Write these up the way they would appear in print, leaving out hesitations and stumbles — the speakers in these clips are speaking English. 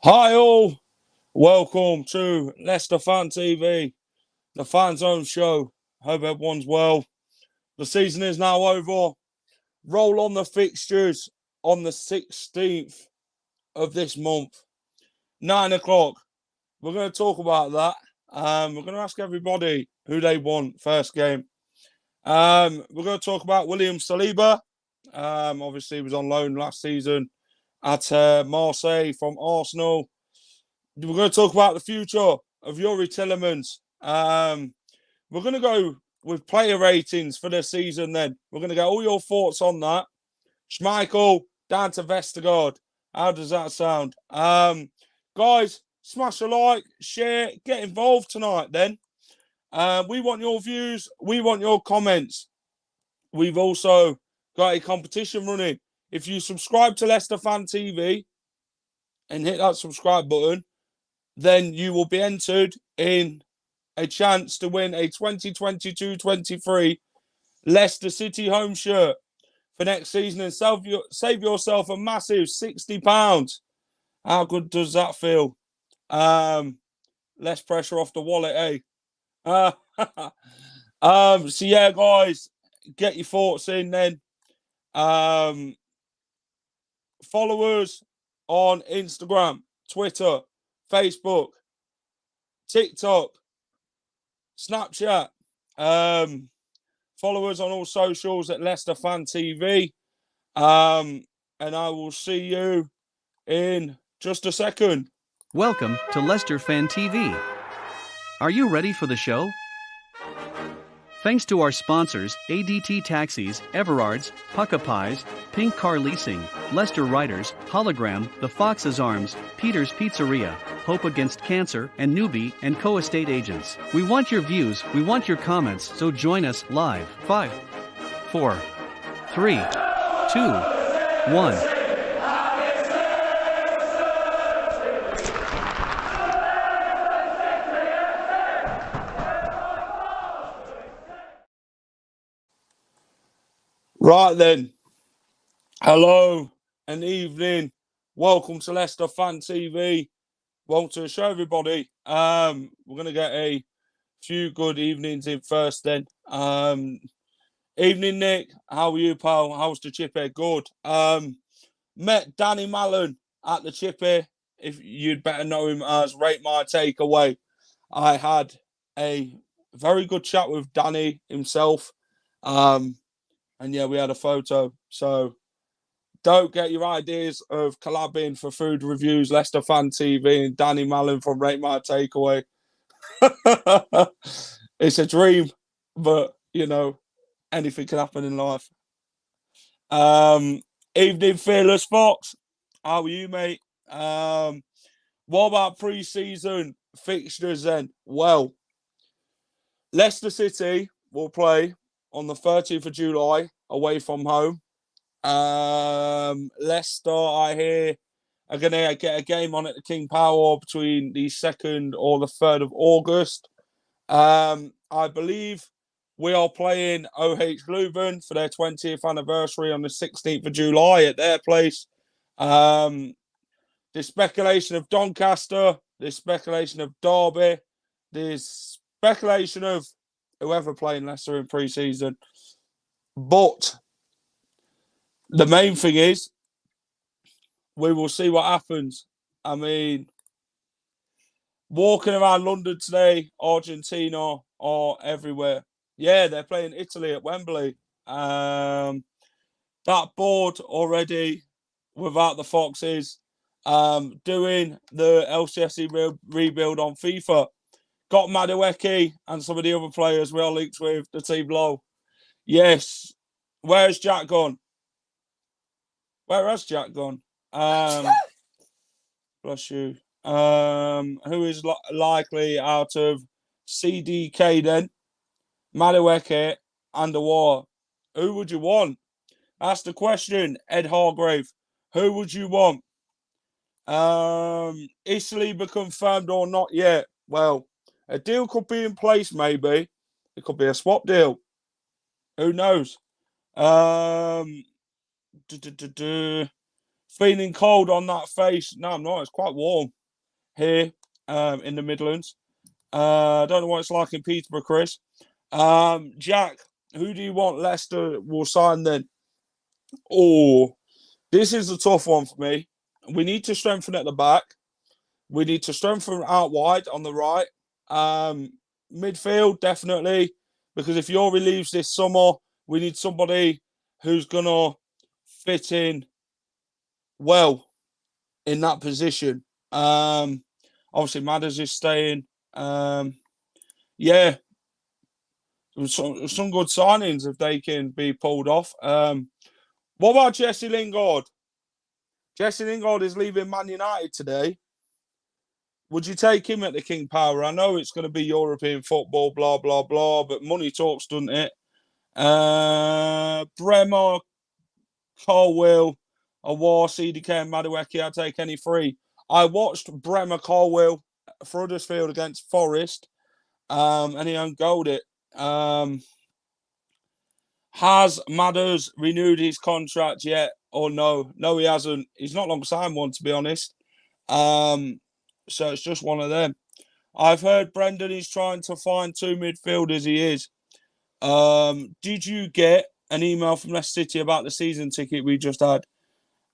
Hi all, welcome to Leicester Fan TV, the Fanzone show. Hope everyone's well. The season is now over. Roll on the fixtures on the 16th of this month, 9 o'clock. We're going to talk about that. We're going to ask everybody who they want first game. We're going to talk about William Saliba. Obviously, he was on loan last season at Marseille from Arsenal. We're going to talk about the future of Yuri Tillemans. We're going to go with player ratings for the season then. We're going to get all your thoughts on that. Schmeichel down to Vestergaard. How does that sound? Guys, smash a like, share, get involved tonight then. We want your views. We want your comments. We've also got a competition running. If you subscribe to Leicester Fan TV and hit that subscribe button, then you will be entered in a chance to win a 2022-23 Leicester City home shirt for next season and save yourself a massive £60. How good does that feel? Less pressure off the wallet, eh? So yeah, guys, get your thoughts in then. Follow us on Instagram, Twitter, Facebook, TikTok, Snapchat. Follow us on all socials at Leicester Fan TV. And I will see you in just a second. Welcome to Leicester Fan TV. Are you ready for the show? Thanks to our sponsors, ADT Taxis, Everards, Pukka Pies, Pink Car Leasing, Leicester Riders, Hollogram, The Fox's Arms, Peter's Pizzeria, Hope Against Cancer, and Newby Co estate agents. We want your views, we want your comments, so join us live. 5, 4, 3, 2, 1. Right then. Hello and evening. Welcome to Leicester Fan TV. Welcome to the show, everybody. We're going to get a few good evenings in first then. Evening, Nick. How are you, pal? How's the chippy? Good. Met Danny Mallon at the chippy. If you'd better know him as Rate My Takeaway. I had a very good chat with Danny himself. And yeah, we had a photo. So don't get your ideas of collabing for food reviews, Leicester Fan TV and Danny Mallon from Rate My Takeaway. It's a dream, but, you know, anything can happen in life. Evening, Fearless Fox. How are you, mate? What about pre-season fixtures then? Well, Leicester City will play on the 30th of July away from home. Leicester, I hear, are going to get a game on at the King Power between the 2nd or the 3rd of August. I believe we are playing OH Leuven for their 20th anniversary on the 16th of July at their place. There's speculation of Doncaster, there's speculation of Derby, there's speculation of whoever playing Leicester in pre-season. But the main thing is, we will see what happens. I mean, walking around London today, Argentina are everywhere. Yeah, they're playing Italy at Wembley. That board already, without the Foxes, doing the LCSE rebuild on FIFA. Got Madueke and some of the other players we are linked with, the team below. Yes. Where's Jack gone? Where has Jack gone? Bless you. Who is likely out of CDK then? Madueke and the War. Who would you want? That's the question, Ed Hargrave. Who would you want? Is Saliba confirmed or not yet? Well, a deal could be in place, maybe. It could be a swap deal. Who knows? Feeling cold on that face. No, I'm not. It's quite warm here in the Midlands. I don't know what it's like in Peterborough, Chris. Jack, who do you want Leicester will sign then? Oh, this is a tough one for me. We need to strengthen at the back. We need to strengthen out wide on the right. Midfield, definitely. Because if Yori leaves this summer, we need somebody who's going to fit in well in that position. Obviously, Madders is staying. Yeah, some good signings if they can be pulled off. What about Jesse Lingard? Jesse Lingard is leaving Man United today. Would you take him at the King Power? I know it's going to be European football, blah, blah, blah, but money talks, doesn't it? Bremer, Colwill, Awar, CDK, and Madueke, I'd take any three. I watched Bremer, Colwill for Huddersfield against Forest, and he ungoaled it. Has Madders renewed his contract yet or no? No, he hasn't. He's not long signed one, to be honest. So it's just one of them. I've heard Brendan is trying to find two midfielders. He is. Did you get an email from Leicester City about the season ticket we just had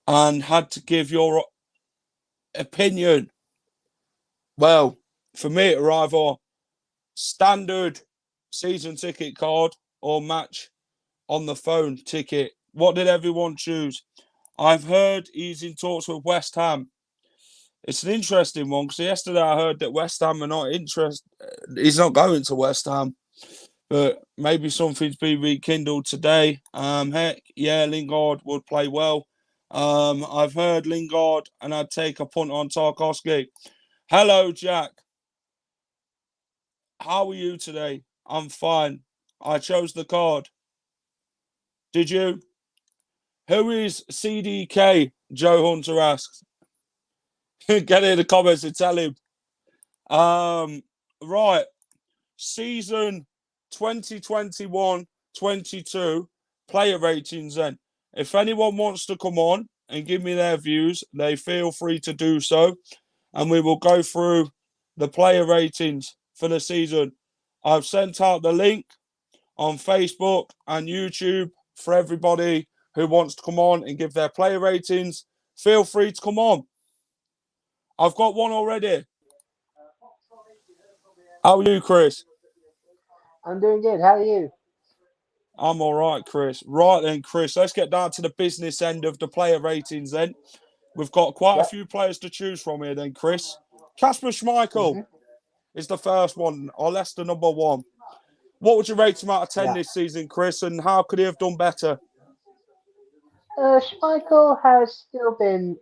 and had to give your opinion? Well, for me, it were either standard season ticket card or match on the phone ticket. What did everyone choose? I've heard he's in talks with West Ham. It's an interesting one because yesterday I heard that West Ham are not interested. He's not going to West Ham, but maybe something's been rekindled today. Heck, yeah, Lingard would play well. I've heard Lingard, and I'd take a punt on Tarkowski. Hello, Jack. How are you today? I'm fine. I chose the card. Did you? Who is CDK? Joe Hunter asks. Get in the comments and tell him. Right. Season 2021-22 player ratings then. If anyone wants to come on and give me their views, they feel free to do so. And we will go through the player ratings for the season. I've sent out the link on Facebook and YouTube for everybody who wants to come on and give their player ratings. Feel free to come on. I've got one already. How are you, Chris? I'm doing good. How are you? I'm all right, Chris. Right then, Chris, let's get down to the business end of the player ratings then. We've got quite a few players to choose from here then, Chris. Kasper Schmeichel is the first one, or Leicester number one. What would you rate him out of 10 this season, Chris, and how could he have done better? Schmeichel has still been,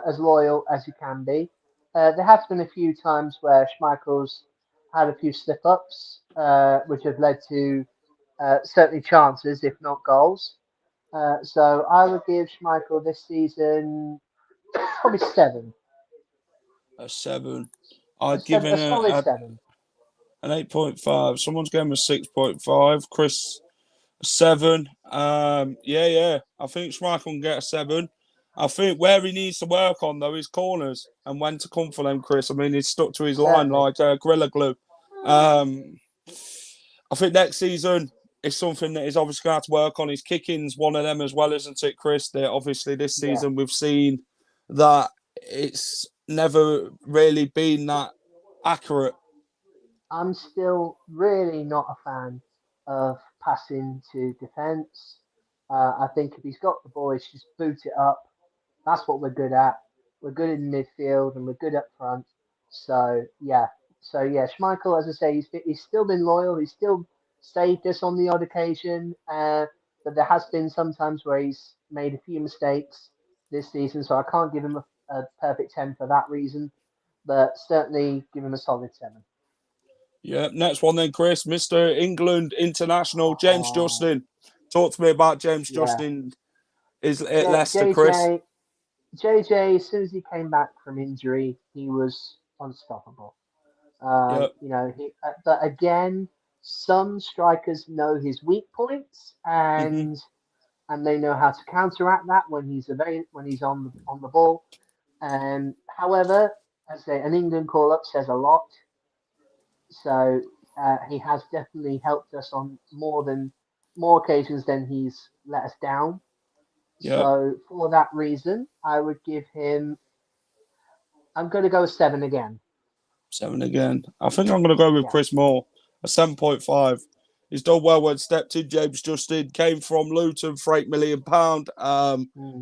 as loyal as he can be. There have been a few times where Schmeichel's had a few slip-ups, which have led to certainly chances, if not goals. So I would give Schmeichel this season probably 7. A 7. A, I'd give seven, him a solid 7. an 8.5. Someone's giving him a 6.5. Chris, 7. Yeah. I think Schmeichel can get a 7. I think where he needs to work on, though, is corners and when to come for them, Chris. I mean, he's stuck to his line like Gorilla Glue. I think next season is something that he's obviously going to have to work on. His kicking's one of them as well, isn't it, Chris? That obviously this season we've seen that it's never really been that accurate. I'm still really not a fan of passing to defence. I think if he's got the boys, just boot it up. That's what we're good at. We're good in midfield and we're good up front. So yeah, Schmeichel, as I say, he's still been loyal. He's still saved us on the odd occasion, but there has been some times where he's made a few mistakes this season. So I can't give him a perfect 10 for that reason, but certainly give him a solid 7. Yeah, next one then, Chris. Mr. England International, James Oh, Justin. Talk to me about James yeah. Justin. Is at Leicester, Chris? JJ, as soon as he came back from injury, he was unstoppable. Yeah. But again, some strikers know his weak points, Mm-hmm. and and they know how to counteract that when he's on the ball. However, as I say, an England call up says a lot. So he has definitely helped us on more occasions than he's let us down. Yep. So for that reason, I would give him. I'm going to go 7 again. 7 again. I think I'm going to go with Yeah. Chris Moore, a 7.5. He's done well when stepped in. James Justin came from Luton for £8 million.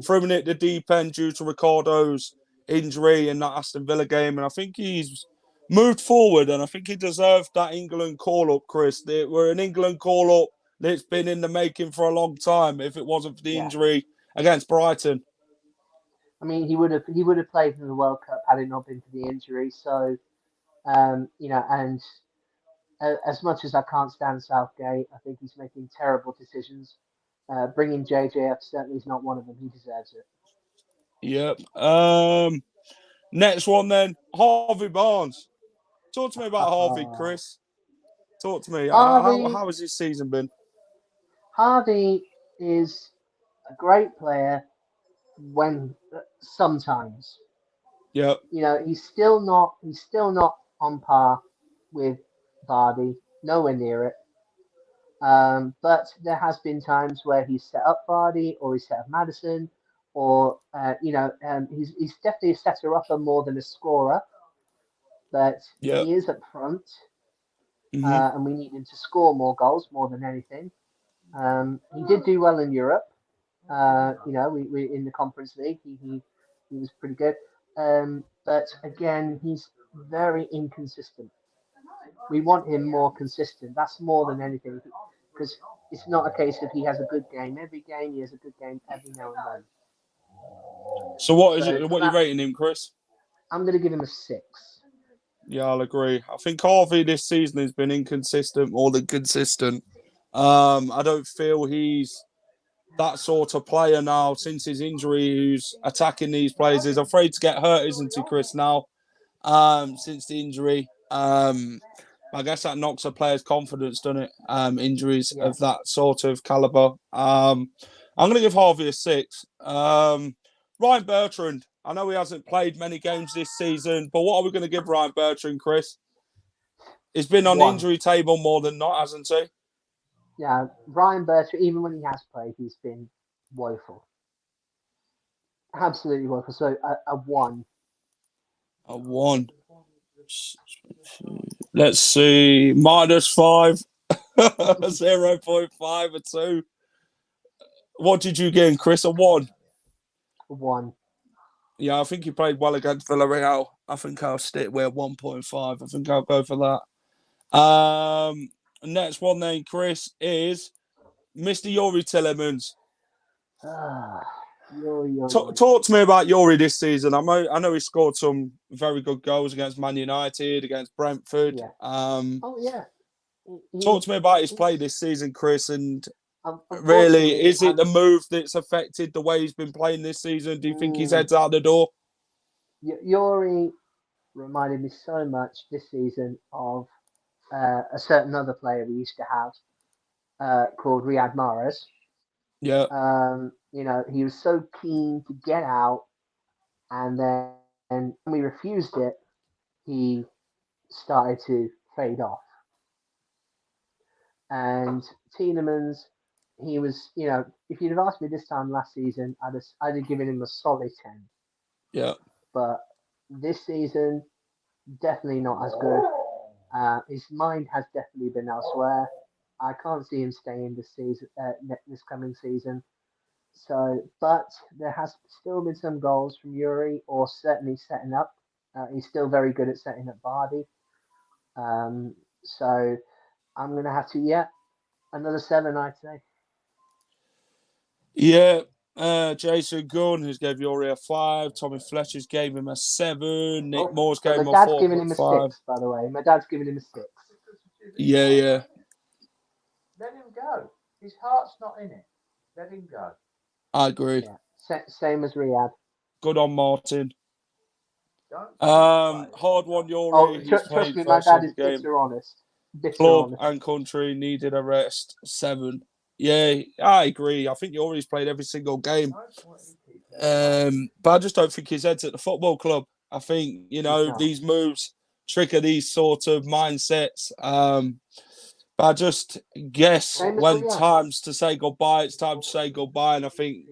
Threw in at the deep end due to Ricardo's injury in that Aston Villa game. And I think he's moved forward, and I think he deserved that England call-up, Chris. We're an England call-up that's been in the making for a long time if it wasn't for the injury against Brighton. I mean, he would have played in the World Cup had it not been for the injury. So, and as much as I can't stand Southgate, I think he's making terrible decisions. Bringing JJ up certainly is not one of them. He deserves it. Yep. Next one then, Harvey Barnes. Talk to me about Harvey, Chris. Talk to me. How has his season been? Harvey is a great player when sometimes. Yep. He's still not on par with Vardy, nowhere near it. But there has been times where he's set up Vardy or he's set up Maddison, or he's definitely a setter upper more than a scorer. But he is up front, and we need him to score more goals more than anything. He did do well in Europe. We in the Conference League, he was pretty good. But again, he's very inconsistent. We want him more consistent. That's more than anything, because it's not a case of he has a good game every game. He has a good game every now and then. So what are you rating him, Chris? I'm going to give him a 6. Yeah, I'll agree. I think Harvey this season has been inconsistent, more than consistent. I don't feel he's that sort of player now since his injury who's attacking these players. He's afraid to get hurt, isn't he, Chris, now, since the injury. I guess that knocks a player's confidence, doesn't it? Injuries of that sort of caliber. I'm going to give Harvey a 6. Ryan Bertrand, I know he hasn't played many games this season, but what are we going to give Ryan Bertrand, Chris? He's been on the injury table more than not, hasn't he? Yeah, Ryan Bertrand, even when he has played, he's been woeful. Absolutely woeful. So a 1. A 1. Let's see. -5. 0.5, a 2. What did you give, Chris? A 1? A 1. Yeah, I think he played well against Villarreal. I think I'll stick with 1.5. I think I'll go for that. Next one then, Chris, is Mr. Yuri Tillemans. Talk to me about Yuri this season. I know he scored some very good goals against Man United, against Brentford. Yeah. Talk to me about his play this season, Chris, and really, is it the move that's affected the way he's been playing this season? Do you think his head's out the door? Yuri reminded me so much this season of a certain other player we used to have called Riyad Mahrez. Yeah. He was so keen to get out, and then when we refused it, he started to fade off. And Tielemans, he was, if you'd have asked me this time last season, I'd have given him a solid 10. Yeah. But this season, definitely not as good. His mind has definitely been elsewhere. I can't see him staying this season, this coming season. So, but there has still been some goals from Yuri, or certainly setting up. He's still very good at setting up Vardy. So I'm going to have to, another 7, I'd say. Yeah. Jason Gunn, who's gave Yuri a 5. Tommy Fletcher's gave him a 7. Nick Moore's gave him a 4.5. My dad's giving him a 6, by the way. My dad's giving him a 6. Yeah. Let him go. His heart's not in it. Let him go. I agree. Yeah. Same as Riyad. Good on Martin. Hard one, Yuri. Trust me, my dad is bitter honest. Club and country needed a rest. 7. Yeah, I agree. I think Yuri's played every single game. But I just don't think his head's at the football club. I think, these moves trigger these sort of mindsets. But I just guess Same as when Rio. time's to say goodbye, it's time to say goodbye. And I think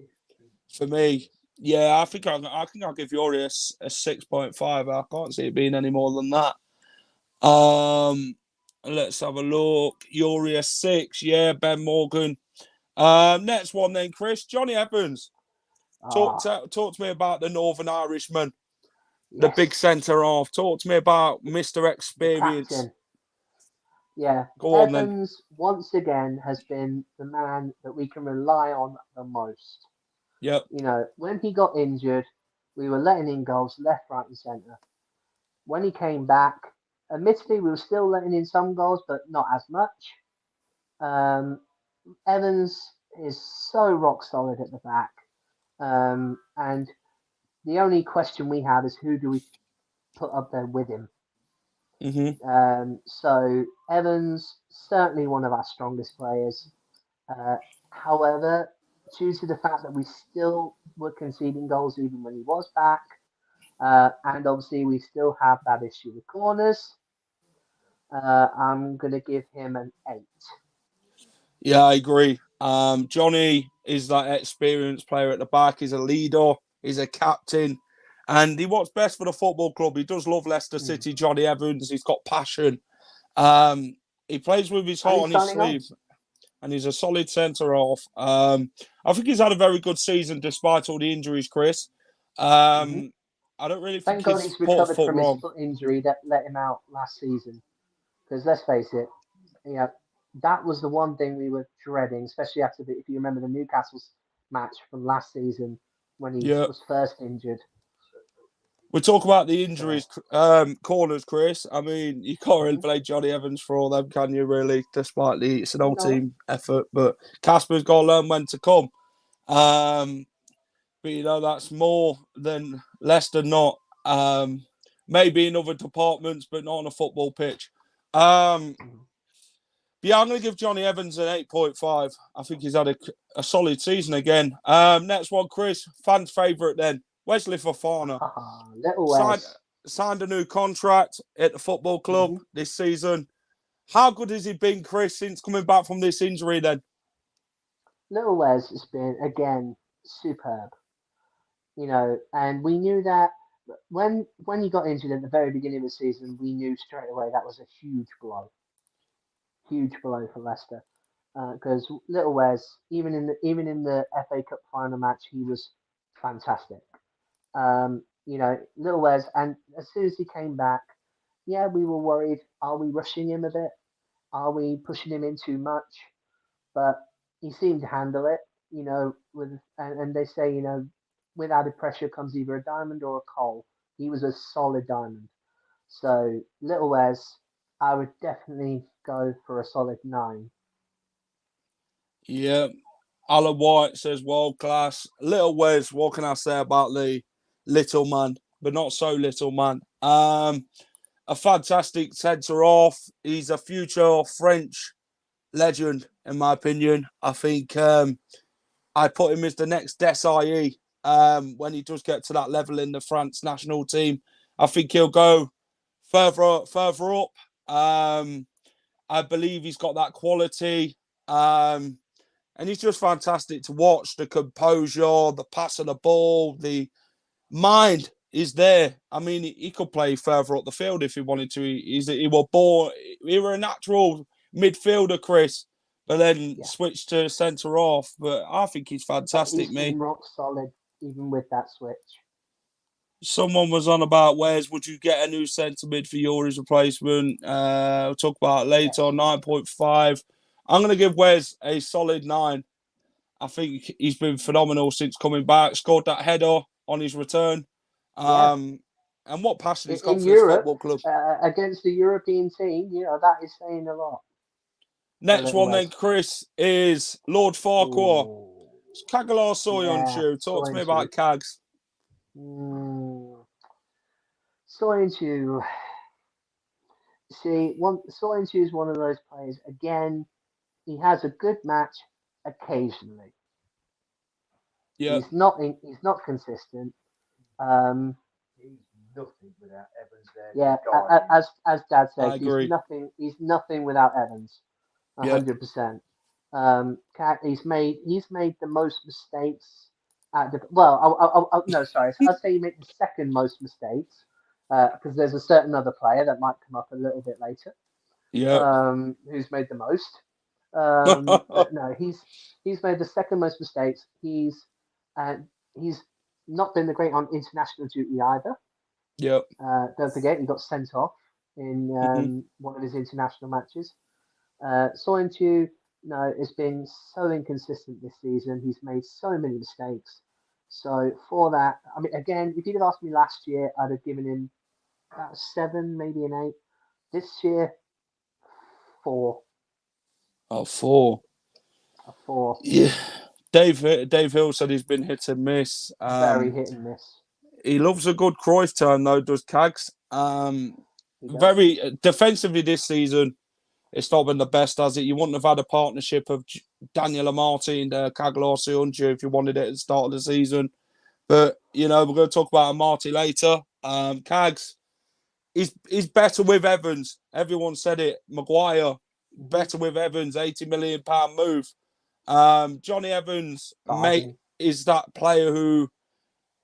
for me, I think I'll give Yuri a 6.5. I can't see it being any more than that. Let's have a look. Yuri a 6. Yeah, Ben Morgan. Next one then, Chris. Johnny Evans. Talk to me about the Northern Irishman, the big centre half. Talk to me about Mr. Experience. Captain. Yeah, Go on Evans once again has been the man that we can rely on the most. Yep. When he got injured, we were letting in goals left, right, and centre. When he came back, admittedly, we were still letting in some goals, but not as much. Evans is so rock solid at the back. And the only question we have is who do we put up there with him? So Evans, certainly one of our strongest players. However, due to the fact that we still were conceding goals even when he was back, and obviously we still have that issue with corners, I'm going to give him an 8. Yeah, I agree. Johnny is that experienced player at the back. He's a leader. He's a captain. And he wants best for the football club. He does love Leicester City, Johnny Evans. He's got passion. He plays with his heart on his sleeve. And he's a solid centre-half. I think he's had a very good season despite all the injuries, Chris. I don't really think Thank God he's recovered from his foot injury that let him out last season. Because let's face it, that was the one thing we were dreading, especially after if you remember the Newcastle's match from last season when he was first injured. We talk about the injuries, corners, Chris. I mean, you can't really blame Johnny Evans for all them, can you, really? Despite it's an old team effort. But Casper's got to learn when to come. But, that's more than Leicester not. Maybe in other departments, but not on a football pitch. I'm going to give Johnny Evans an 8.5. I think he's had a solid season again. Next one, Chris. Fans' favourite then. Wesley Fofana. Signed a new contract at the football club this season. How good has he been, Chris, since coming back from this injury then? Little Wes has been, again, superb. And we knew that when he got injured at the very beginning of the season, we knew straight away that was a huge blow. Huge blow for Leicester. Because Little Wes, even in the FA Cup final match, he was fantastic. Little Wes, and as soon as he came back, we were worried. Are we rushing him a bit? Are we pushing him in too much? But he seemed to handle it. And they say, with added pressure comes either a diamond or a coal. He was a solid diamond. So Little Wes, I would definitely go for a solid 9. Yeah. Alan White says world class. Little Wes, what can I say about the little man, but not so little man? A fantastic centre half. He's a future French legend, in my opinion. I think I put him as the next Desailly when he does get to that level in the France national team. I think he'll go further up. I believe he's got that quality. And he's just fantastic to watch. The composure, the pass of the ball, the mind is there. I mean, he could play further up the field if he wanted to. He were a natural midfielder, Chris, but then switched to centre half. But I think he's fantastic, he's been rock solid even with that switch. Someone was on about Wes, would you get a new centre mid for Yuri's replacement? We'll talk about it later. 9.5. I'm going to give Wes a solid 9. I think he's been phenomenal since coming back. Scored that header on his return. And what passion he's got for this football club. Against the European team, that is saying a lot. Next one then, Chris, is Lord Farquhar. It's Kagalar Soyuncu. Talk to me about Kags. Soyuncu. See, Soyuncu is one of those players. Again, he has a good match, occasionally. Yeah. He's not consistent. He's nothing without Evans there. Yeah, guiding. as Dad says, I agree. He's nothing without Evans. Yeah. 100%. He's made the most mistakes at the well. No, sorry. I'd say he made the second most mistakes because there's a certain other player that might come up a little bit later. Yeah. Who's made the most. But no, he's made the second most mistakes. He's not been the great on international duty either. Yeah. Don't forget, he got sent off in one of his international matches. Soyuncu, no, has been so inconsistent this season. He's made so many mistakes. So for that, I mean, again, if you'd have asked me last year, I'd have given him about 7, maybe an 8. This year, 4. Oh, 4. A 4. Yeah. Dave Hill said he's been hit and miss. Very hit and miss. He loves a good Cruyff turn, though, does Cags. He does. Very defensively this season, it's not been the best, has it? You wouldn't have had a partnership of Daniel Amati and Kaglar Soyuncu if you wanted it at the start of the season. But, you know, we're going to talk about Amati later. Cags, he's better with Evans. Everyone said it. Maguire, better with Evans, £80 million move. Johnny Evans, mate, is that player who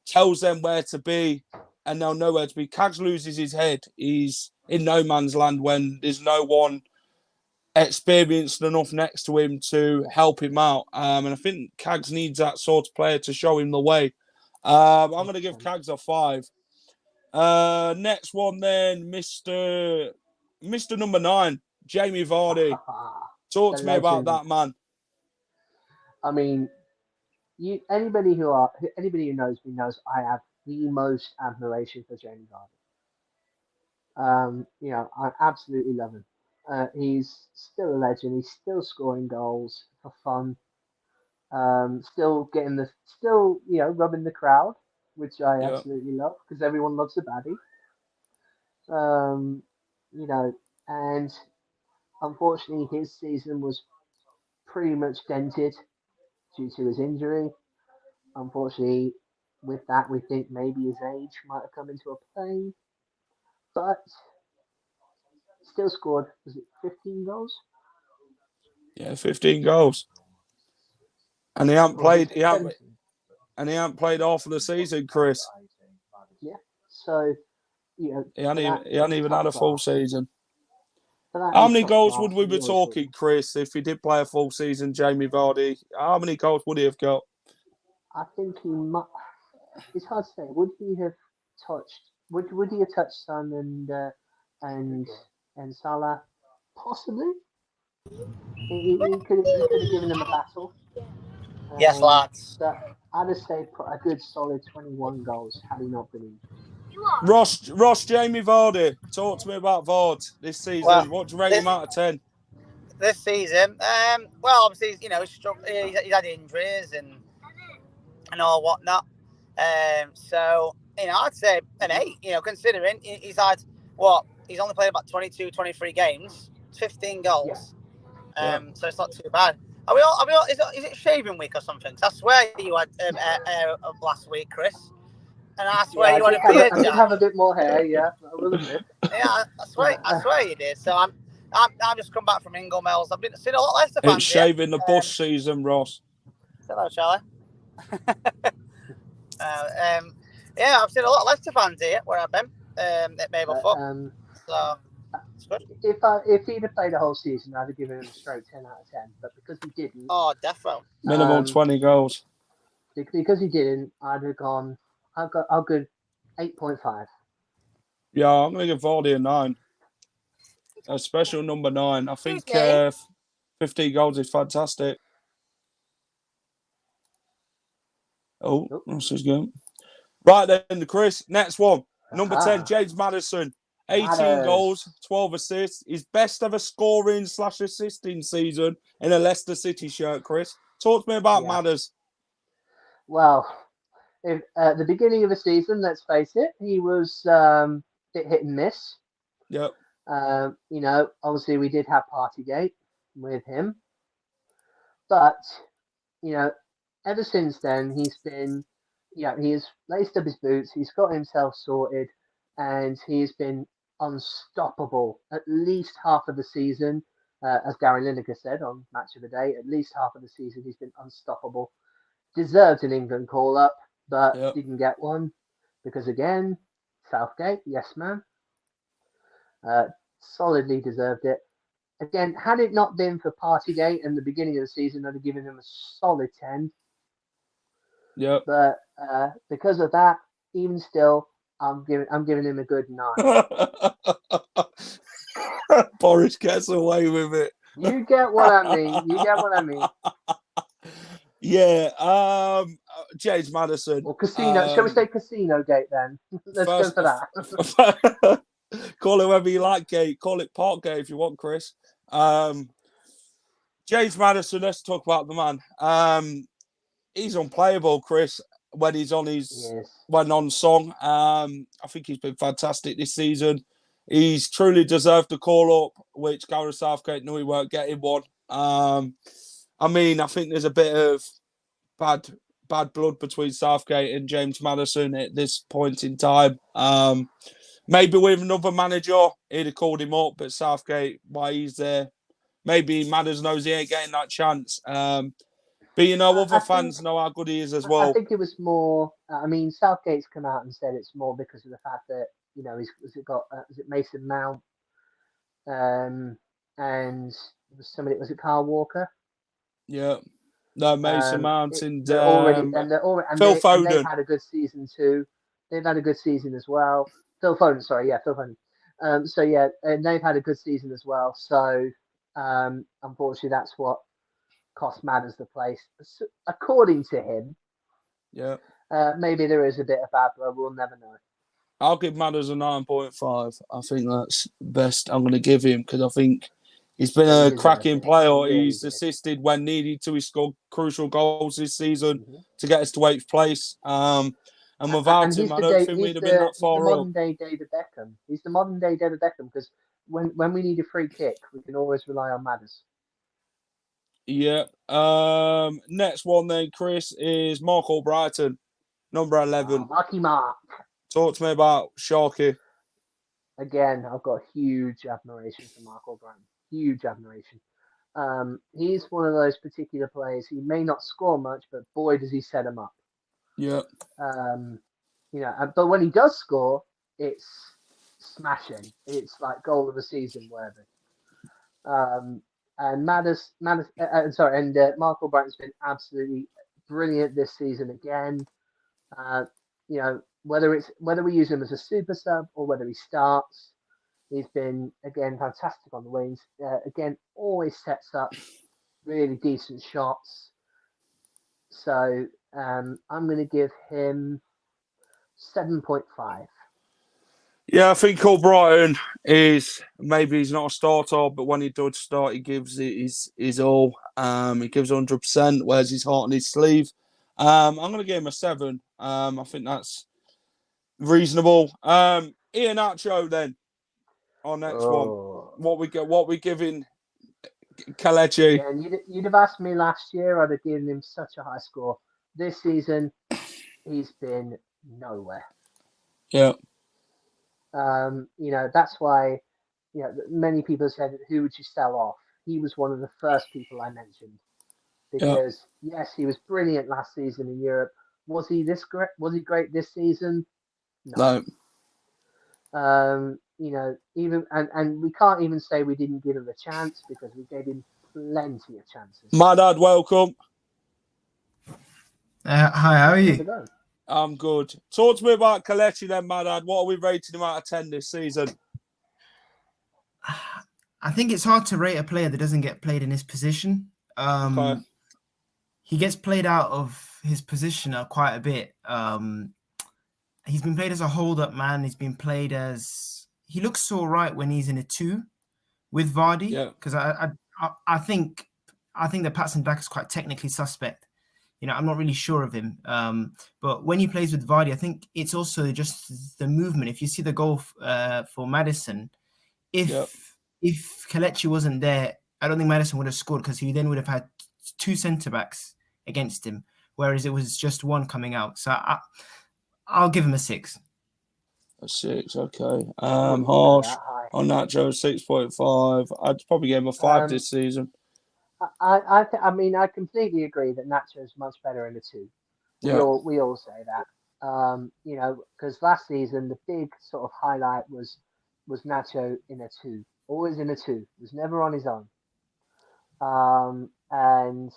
tells them where to be and they'll know where to be. Cags loses his head. He's in no man's land when there's no one experienced enough next to him to help him out. And I think Cags needs that sort of player to show him the way. I'm going to give Cags a 5. Next one then, Mr. Number 9, Jamie Vardy. Talk to me about that, man. I mean, anybody who knows me knows I have the most admiration for Jamie Vardy. You know, I absolutely love him. He's still a legend. He's still scoring goals for fun. Still rubbing the crowd, which I absolutely love because everyone loves a baddie. You know, and unfortunately his season was pretty much dented due to his injury. Unfortunately, with that, we think maybe his age might have come into a play, but still scored. Was it 15 goals? Yeah, 15 goals. And he hasn't played. He hasn't played half of the season, Chris. Yeah. So, you know, he hasn't even had a full season. How many goals would we be talking, Chris, if he did play a full season, Jamie Vardy? How many goals would he have got? I think he might. It's hard to say. Would he have touched? Would he have touched Son and Salah? Possibly. He could have given them a battle. Yes, lads. But I'd have said a good solid 21 goals had he not been injured. Ross, Jamie Vardy, talk to me about Vard this season. Well, what do you rate him out of 10? This season, well, obviously, you know, he's had injuries and all whatnot. So, you know, I'd say an 8, you know, considering he's had, he's only played about 22, 23 games, 15 goals. Yeah. So it's not too bad. Are we all, is it shaving week or something? I swear you had last week, Chris. And I swear you had a beard. I did have a bit more hair, yeah. I will admit. Yeah, I swear you did. So I've just come back from Inglemells. I've seen a lot of Leicester fans. It's shaving the bus season, Ross. Hello, Charlie. Yeah, I've seen a lot of Leicester fans here where I've been at Mablethorpe. So it's good. If he'd have played the whole season, I'd have given him a straight 10 out of 10. But because he didn't, defo. Minimum 20 goals. Because he didn't, I'd have gone. I'll go 8.5. Yeah, I'm going to give Vardy a 9. A special number 9. I think 15 goals is fantastic. Oh, that's his game. Right then, Chris. Next one. Number 10, James Maddison. 18 goals, 12 assists. His best ever scoring/assisting season in a Leicester City shirt, Chris. Talk to me about Madders. Well, at the beginning of the season, let's face it, he was a bit hit and miss. Yep. You know, obviously we did have Partygate with him. But ever since then, he's been, he has laced up his boots, he's got himself sorted, and he's been unstoppable at least half of the season. As Gary Lineker said on Match of the Day, at least half of the season he's been unstoppable. Deserved an England call-up, but didn't get one because, again, Southgate, yes, man. Solidly deserved it. Again, had it not been for Partygate and the beginning of the season, I'd have given him a solid 10. Yep. But because of that, even still, I'm giving him a good 9. Boris gets away with it. You get what I mean. Yeah. James Maddison. Or Casino. Shall we say Casino Gate then? Let's go for that. Call it whatever you like, Gate. Call it Park Gate if you want, Chris. James Maddison, let's talk about the man. He's unplayable, Chris, when he's on when on song. I think he's been fantastic this season. He's truly deserved the call up, which Gareth Southgate knew he weren't getting one. I think there's a bit of bad blood between Southgate and James Maddison at this point in time. Maybe with another manager, he'd have called him up, but Southgate, why he's there, maybe Madders knows he ain't getting that chance. But other fans know how good he is as well. I think it was more. Southgate's come out and said it's more because of the fact that is it Mason Mount, and was it Carl Walker? Yeah, no, Mason Mount and Phil Foden. They've had a good season too. They've had a good season as well. Phil Foden, Phil Foden. And they've had a good season as well. So, unfortunately, that's what cost Madders the place. So, according to him, maybe there is a bit of bad blood. We'll never know. I'll give Madders a 9.5. I think that's best I'm going to give him because I think he's been a cracking player. He's assisted when needed to. He scored crucial goals this season to get us to 8th place. And without him, I don't think we'd have been that far up. He's the modern day David Beckham. He's the modern day David Beckham because when we need a free kick, we can always rely on Madders. Yeah. Next one then, Chris, is Mark Albrighton, number 11. Marky Mark. Talk to me about Sharky. Again, I've got huge admiration for Mark Albrighton. Huge admiration. He's one of those particular players. He may not score much, but boy, does he set them up. Yeah. But when he does score, it's smashing. It's like goal of the season worthy. And Mark Albrighton's been absolutely brilliant this season again. Whether we use him as a super sub or whether he starts, he's been again fantastic on the wings. Again, always sets up really decent shots. So I'm going to give him 7.5. Yeah, I think Albrighton is maybe he's not a starter, but when he does start, he gives it his all. He gives 100%, wears his heart on his sleeve. I'm going to give him a 7. I think that's reasonable. Ian Acho then. Our next one. What we giving Kelechi? Yeah, you'd have asked me last year, I'd have given him such a high score. This season, he's been nowhere. Yeah. That's why, many people said, who would you sell off? He was one of the first people I mentioned. Because, yes, he was brilliant last season in Europe. Was he great this season? No. Even and we can't even say we didn't give him a chance because we gave him plenty of chances. My dad, welcome. Hi, how are you? I'm good. Talk to me about Kelechi then, my dad. What are we rating him out of 10 this season? I think it's hard to rate a player that doesn't get played in his position. Okay. He gets played out of his position quite a bit. He's been played as a hold-up man. He's been played as... He looks all right when he's in a 2 with Vardy. Because I think that Patson Daka is quite technically suspect. I'm not really sure of him. But when he plays with Vardy, I think it's also just the movement. If you see the goal for Maddison, if Kelechi wasn't there, I don't think Maddison would have scored because he then would have had two centre backs against him, whereas it was just one coming out. So I'll give him a 6. A 6, okay. Wouldn't go Harsh that high. on Nacho, 6.5. I'd probably give him a 5 this season. I mean, I completely agree that Nacho's much better in a 2. Yeah. We all say that. You know, because last season the big sort of highlight was Nacho in a 2, always in a 2, was never on his own. And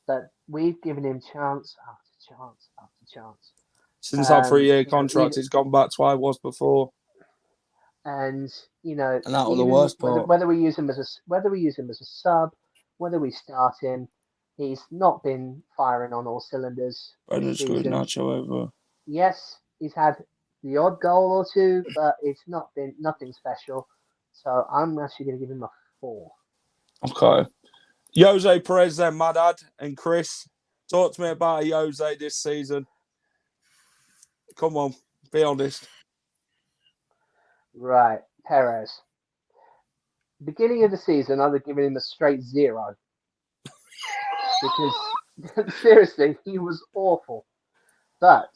that we've given him chance after chance after chance. Since that 3-year you know, contract, he's gone back to where he was before. And you know, And that was the even worst part. whether we use him as a sub, whether we start him, he's not been firing on all cylinders Brendan this screwed season. Nacho over. Yes, he's had the odd goal or two, but it's not been nothing special. So I'm actually going to give him a 4. Okay. Jose Perez then, Madad and Chris. Talk to me about Jose this season. Come on, be honest. Right, Perez. Beginning of the season, I would have given him a straight 0. Because, seriously, he was awful. But,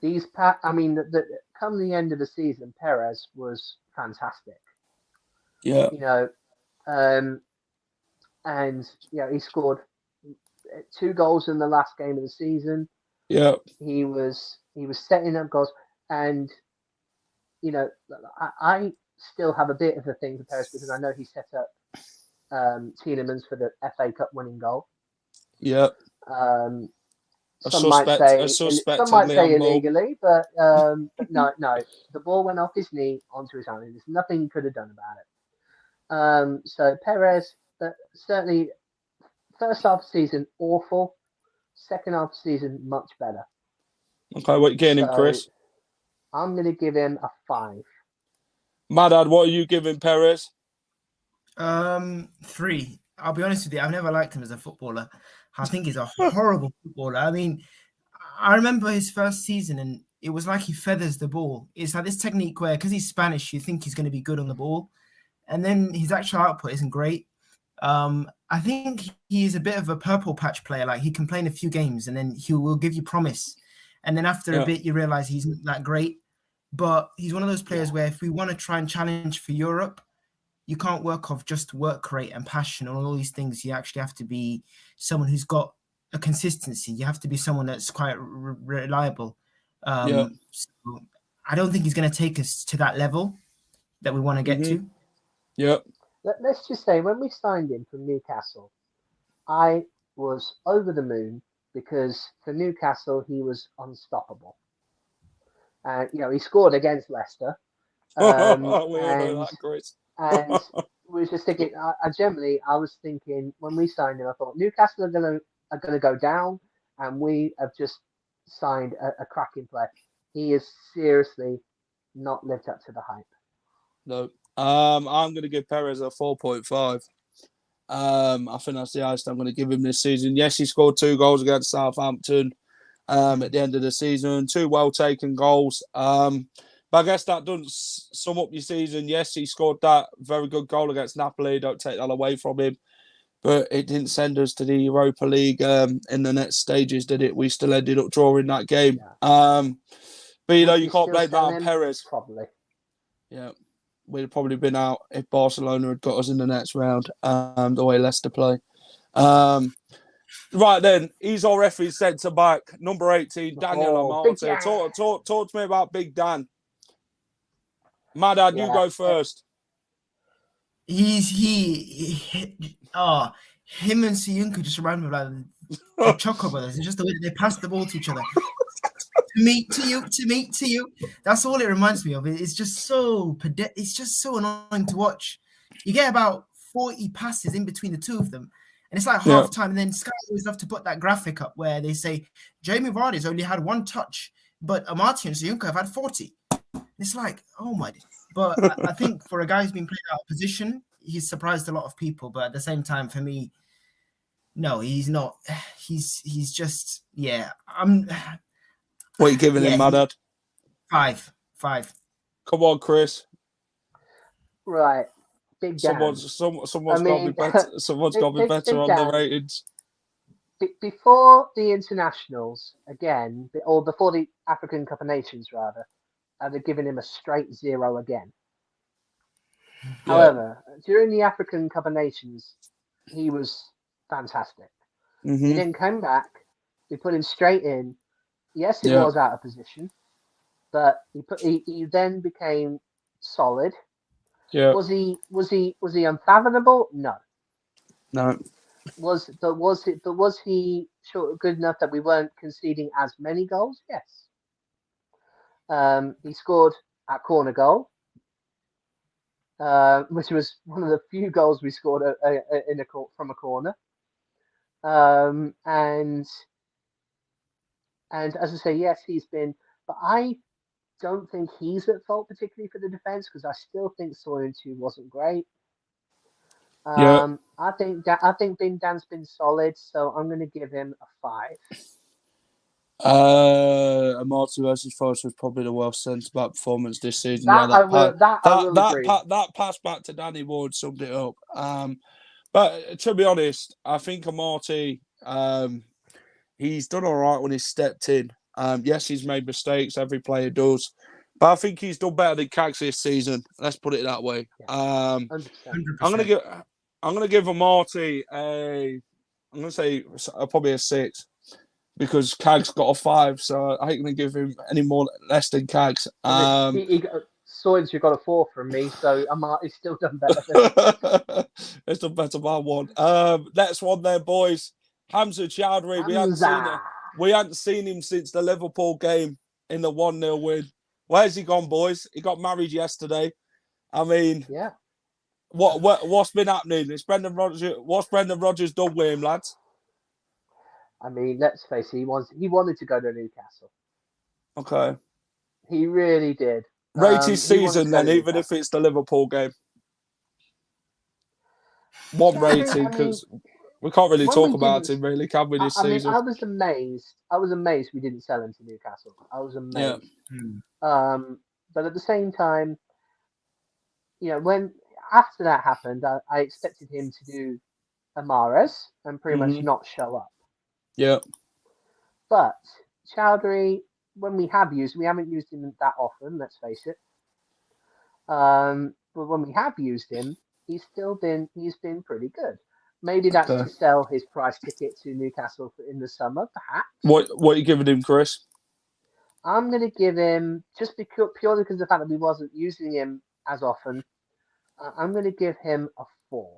come the end of the season, Perez was fantastic. Yeah. You know, and, you know, he scored 2 goals in the last game of the season. Yeah. He was setting up goals. And, you know, I still have a bit of a thing for Perez because I know he set up Tielemans for the FA Cup winning goal. Yeah. Some might say handball. illegally, but no, the ball went off his knee onto his hand. There's nothing he could have done about it. So Perez, certainly, first half of the season awful, second half of the season much better. Okay, what are you getting him, Chris? I'm going to give him a 5. Madad, what are you giving Perez? 3. I'll be honest with you, I've never liked him as a footballer. I think he's a horrible footballer. I mean, I remember his first season and it was like he feathers the ball. It's like this technique where, because he's Spanish, you think he's going to be good on the ball. And then his actual output isn't great. I think he is a bit of a purple patch player. Like, he can play in a few games and then he will give you promise. And then after a bit, you realize he's not that great. But he's one of those players where if we want to try and challenge for Europe, you can't work off just work rate and passion and all these things. You actually have to be someone who's got a consistency. You have to be someone that's quite reliable. So I don't think he's going to take us to that level that we want to get to. Yep. Let's just say, when we signed him from Newcastle, I was over the moon because for Newcastle, he was unstoppable. You know, he scored against Leicester. We all know that, Chris. And we was just thinking, I was thinking when we signed him, I thought Newcastle are gonna go down, and we have just signed a cracking player. He is seriously not lived up to the hype. No. I'm going to give Perez a 4.5. I think that's the highest I'm going to give him this season. Yes, he scored 2 goals against Southampton at the end of the season. 2 well-taken goals. But I guess that doesn't sum up your season. Yes, he scored that very good goal against Napoli. Don't take that away from him. But it didn't send us to the Europa League in the next stages, did it? We still ended up drawing that game. Yeah. But, you know, you can't blame that on Perez. Probably. Yeah. We'd have probably been out if Barcelona had got us in the next round, the way Leicester play. Right then, he's our referee centre back, number 18, Daniel Amate. Talk to me about Big Dan. Madad, you go first. Him and Siyunka just remind me of like the Choco Brothers. It's just the way that they pass the ball to each other. to you. That's all it reminds me of. It's just so annoying to watch. You get about 40 passes in between the two of them. And it's like half time. And then Sky always love to put that graphic up where they say Jamie Vardy's only had 1 touch, but Amate and Siyunka have had 40. It's like, oh my. But I think for a guy who's been played out of position, he's surprised a lot of people. But at the same time, for me, no, he's not. He's just, What are you giving him, Madad? 5. Come on, Chris. Right. Big Dan. Someone's I got to be mean, better. Someone's got to be better Big on the Dan. ratings. Before the internationals, again, or before the African Cup of Nations, rather, I'd have given him a straight 0 again. Yeah. However, during the African Cup of Nations, he was fantastic. He then came back. We put him straight in. Yes, it was out of position, but he then became solid. Yeah. Was he unfathomable? No. No. Was he good enough that we weren't conceding as many goals? Yes. He scored at corner goal, which was one of the few goals we scored from a corner. And as I say, yes, he's been, but I don't think he's at fault particularly for the defense because I still think Soyuncu wasn't great. I think Bin Dan's been solid, so I'm going to give him a 5. Martin versus Forest was probably the worst centre back performance this season. I will agree. That pass back to Danny Ward summed it up. But to be honest, I think Amati, he's done all right when he's stepped in. Yes, he's made mistakes. Every player does. But I think he's done better than Cags this season. Let's put it that way. Yeah, I'm gonna give Amati I'm gonna say probably a 6 because Cags got a 5, so I ain't gonna give him any more less than Cags. Soyuncu got a 4 from me, so he's still done better. It's done better by 1. Next one there, boys. Hamza Chowdhury. We hadn't seen him since the Liverpool game in the 1-0 win. Where's he gone, boys? He got married yesterday. I mean, yeah. What's been happening? What's Brendan Rodgers done with him, lads? I mean, let's face it, he wanted to go to Newcastle. Okay. He really did. Rate his season then, even if it's the Liverpool game. 1 rating, because we can't really talk about him, really, can we, this season? I was amazed we didn't sell him to Newcastle. I was amazed. Yeah. But at the same time, when after that happened, I expected him to do Amares and pretty much not show up. Yeah. But Chowdhury, when we haven't used him that often, let's face it. But when we have used him, he's been pretty good. Maybe that's to sell his price ticket to Newcastle in the summer, perhaps. What are you giving him, Chris? I'm going to give him, just purely because of the fact that we wasn't using him as often, I'm going to give him a 4.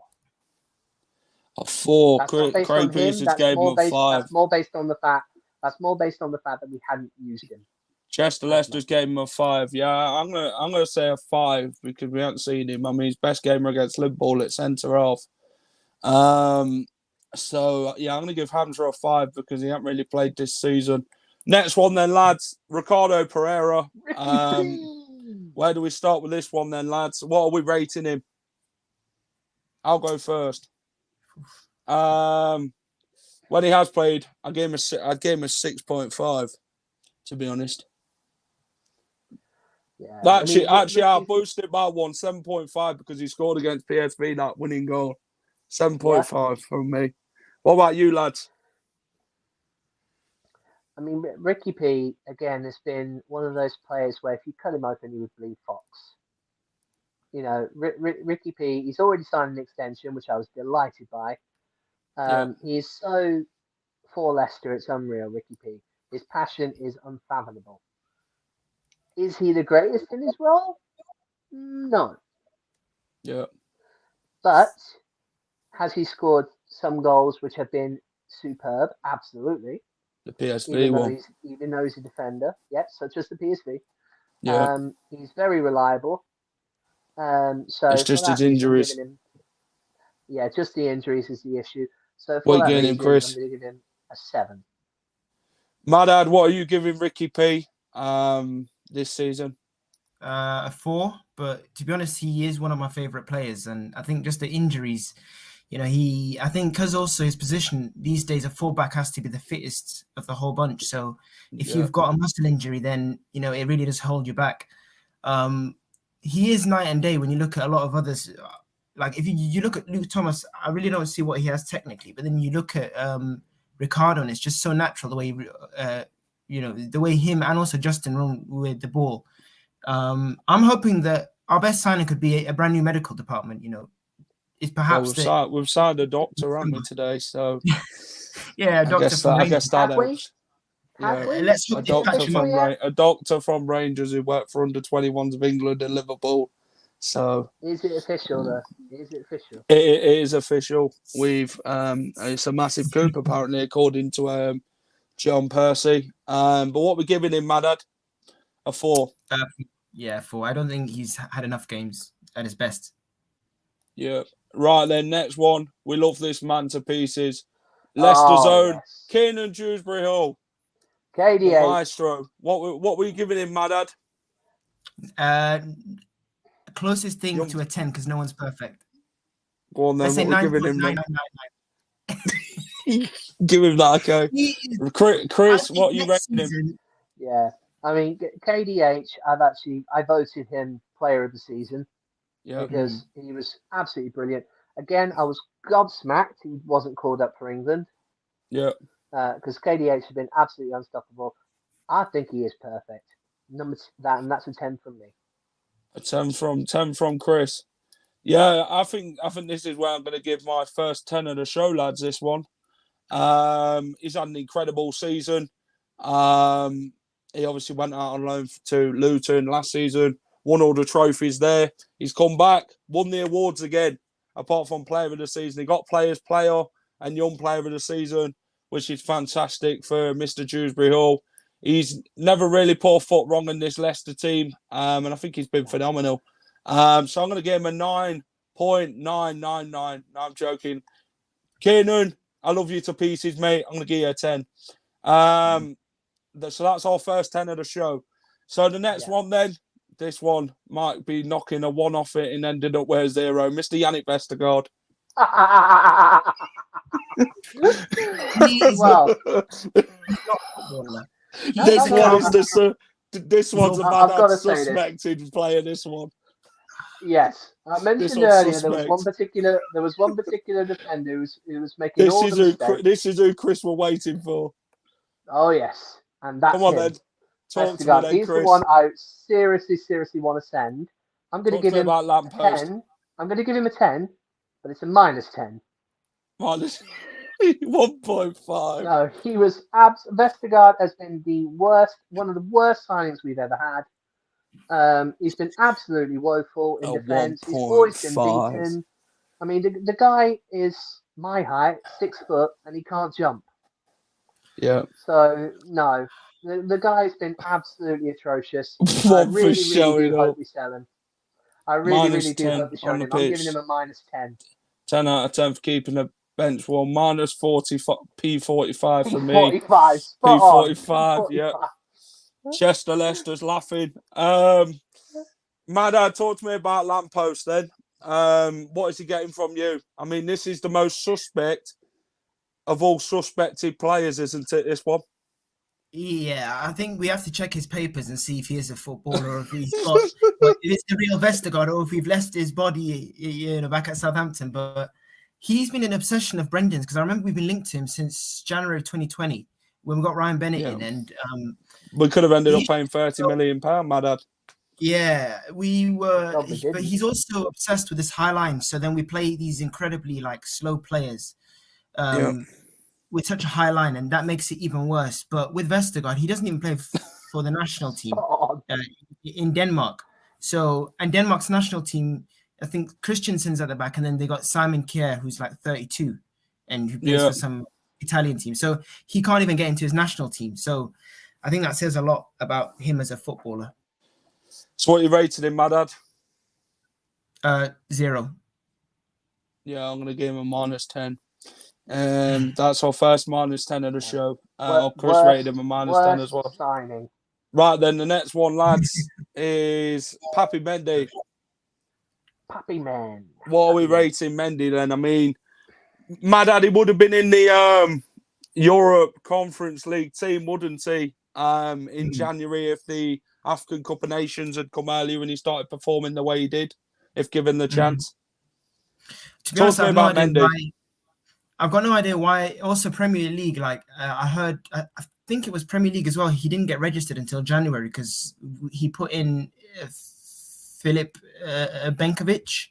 A 4. Craig Pearson's gave him a 5. That's more based on the fact that we hadn't used him. Chester Leicester's gave him a 5. Yeah, I'm gonna say a 5 because we haven't seen him. I mean, his best game against Liverpool at centre half. So yeah, I'm gonna give Hamza a 5 because he hasn't really played this season. Next one then, lads. Ricardo Pereira. Where do we start with this one then, lads? What are we rating him? I'll go first. When he has played, I gave him a 6.5. To be honest. Yeah, actually, I'll boost it by 1, 7.5 because he scored against PSV that winning goal. 7.5 from me. What about you, lads? I mean, Ricky P, again, has been one of those players where if you cut him open, he would bleed Fox. Ricky P, he's already signed an extension, which I was delighted by. He's so for Leicester, it's unreal, Ricky P. His passion is unfathomable. Is he the greatest in his role? No. Yeah. But has he scored some goals which have been superb? Absolutely. The PSV one. Even though he's a defender. Yeah, such as the PSV. Yeah. He's very reliable. So it's just his injuries. Just the injuries is the issue. So for what that are you reason, giving him, Chris? I'm going to give him a 7. My dad, what are you giving Ricky P this season? A 4, but to be honest, he is one of my favourite players, and I think just the injuries, I think because also his position these days, a fullback has to be the fittest of the whole bunch. So if you've got a muscle injury, then it really does hold you back. He is night and day when you look at a lot of others. like if you look at Luke Thomas, I really don't see what he has technically. But then you look at Ricardo, and it's just so natural the way the way him and also Justin run with the ball. I'm hoping that our best signing could be a brand new medical department. Is perhaps we've signed a doctor, haven't we, today? So yeah, I guess that helps. Yeah, let's hope a doctor from Rangers who worked for under-21s of England and Liverpool. So is it official though? Is it official? It is official. We've it's a massive coup apparently, according to John Percy. But what we're giving him, Madad? A 4. Yeah, 4. I don't think he's had enough games at his best. Yeah. Right then, next one. We love this man to pieces. Leicester's own Kiernan Dewsbury Hall. KDH. Maestro. What were you giving him, Madad? Closest thing to a 10 because no one's perfect. Go on then. Let's say what we're giving him? 9.999. Give him that, okay. Chris, what are you rating him? Yeah, I mean KDH. I voted him player of the season. Yeah. Because he was absolutely brilliant. Again, I was gobsmacked he wasn't called up for England. Yeah. Because KDH has been absolutely unstoppable. I think he is perfect. And that's a 10 from me. A 10 from Chris. Yeah, I think this is where I'm going to give my first 10 of the show, lads. This one. He's had an incredible season. He obviously went out on loan to Luton last season. Won all the trophies there. He's come back, won the awards again. Apart from Player of the Season, he got Players Player and Young Player of the Season, which is fantastic for Mr. Dewsbury Hall. He's never really put a foot wrong in this Leicester team, and I think he's been phenomenal. So I'm going to give him a 9.999. No, I'm joking. Kiernan, I love you to pieces, mate. I'm going to give you a 10. So that's our first 10 of the show. So the next one then, this one might be knocking a 1 off it and ended up where 0. Mr. Yannick Vestergaard. Well, this one's a man suspected player. This one. Yes, I mentioned earlier there was one particular defender who was making all the mistakes. This is who Chris were waiting for. Oh yes, and that's come on him. Then. Talk to me then, he's Chris. the one I seriously want to send. I'm going to give him a 10. I'm going to give him a 10, but it's a -10. Minus 1.5. No, he was Vestergaard has been one of the worst signings we've ever had. He's been absolutely woeful in defence. He's always been beaten. I mean, the guy is my height, 6 foot, and he can't jump. Yeah. So no. The guy's been absolutely atrocious. What I really do up? hope we sell him. I really do hope we sell him. I'm giving him a -10. 10 out of 10 for keeping the bench warm. -40 P45 for me. P45. P45, yeah. Chester Leicester's laughing. Madad, talk to me about Lamppost then. What is he getting from you? I mean, this is the most suspect of all suspected players, isn't it, this one? Yeah, I think we have to check his papers and see if he is a footballer or if he's got if it's the real Vestergaard or if we've left his body, back at Southampton. But he's been an obsession of Brendan's because I remember we've been linked to him since January of 2020 when we got Ryan Bennett in, and we could have ended up paying £30 million, Madad. Yeah, we were, but he's also obsessed with this high line. So then we play these incredibly slow players. With such a high line, and that makes it even worse. But with Vestergaard, he doesn't even play for the national team in Denmark. So, and Denmark's national team, I think Christensen's at the back, and then they got Simon Kjær, who's 32, and who plays for some Italian team. So he can't even get into his national team. So I think that says a lot about him as a footballer. So what you rated him, Madad? 0. Yeah, I'm going to give him a -10. That's our first -10 of the show. Chris rated him a -10 as well. Signing. Right then, the next one, lads, is Papi Mendy. Papi Man. What are we rating Mendy then? I mean, Madad, he would have been in the Europe Conference League team, wouldn't he? In January, if the African Cup of Nations had come earlier and he started performing the way he did, if given the chance. To be Talk honest, to me I've no about idea Mendy. why. I've got no idea why. Also, Premier League, like I heard, I think it was Premier League as well. He didn't get registered until January because he put in Filip Benkovic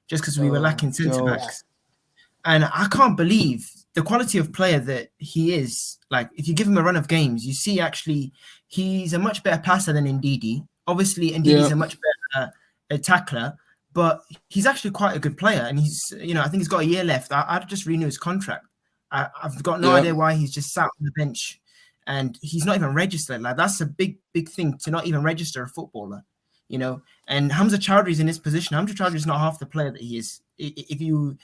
just because we were lacking centre God. backs. And I can't believe the quality of player that he is. Like, if you give him a run of games, you see actually he's a much better passer than Ndidi. Obviously, Ndidi's a much better tackler, but he's actually quite a good player. And he's, I think he's got a year left. I'd just renew his contract. I've got no idea why he's just sat on the bench and he's not even registered. Like, that's a big, big thing to not even register a footballer, And Hamza Chowdhury's in his position. Hamza Chowdhury's not half the player that he is. If you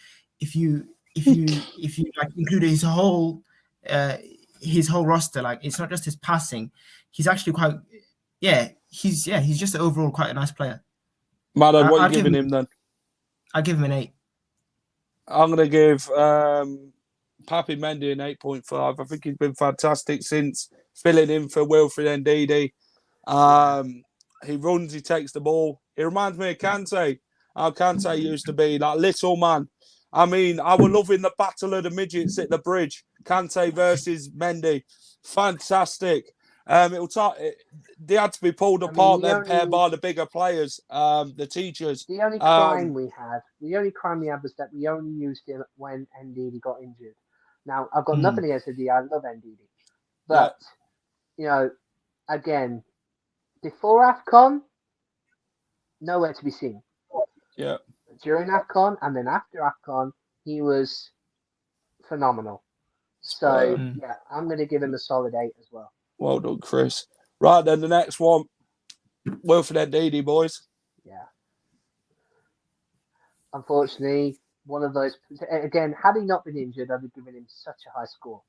like include his whole roster, like it's not just his passing, he's actually quite he's just overall quite a nice player. Madad, what are you giving him then? I'd give him an 8. I'm gonna give Papi Mendy an 8.5. I think he's been fantastic since filling in for Wilfred Ndidi. He runs, he takes the ball. He reminds me of Kante. How Kante used to be, that little man. I mean, I was loving the battle of the midgets at the bridge. Kante versus Mendy. Fantastic. They had to be pulled apart then paired by the bigger players, the teachers. The only crime we had was that we only used him when Ndidi got injured. Now, I've got nothing against Ndidi. I love Ndidi. But, again, before AFCON, nowhere to be seen. Yeah. During AFCON and then after AFCON, he was phenomenal. So, I'm going to give him a solid 8 as well. Well done, Chris. Right, then the next one, Wilfred Ndidi, boys. Yeah. Unfortunately, one of those, again, had he not been injured, I'd be giving him such a high score.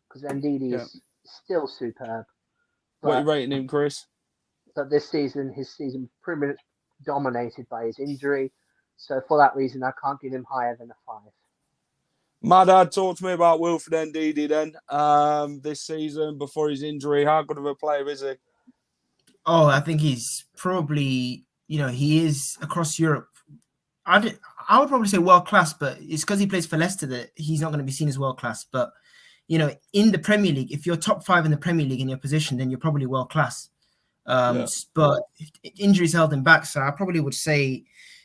Because Ndidi is still superb. What are you rating him, Chris? But this season, his season pretty much dominated by his injury. So for that reason, I can't give him higher than a 5. Madad, talk to me about Wilfred Ndidi then. This season, before his injury, how good of a player is he? Oh, I think he's probably, he is across Europe. I would probably say world class, but it's because he plays for Leicester that he's not going to be seen as world class. But, in the Premier League, if you're top 5 in the Premier League in your position, then you're probably world class. But injuries held him back. So I probably would say,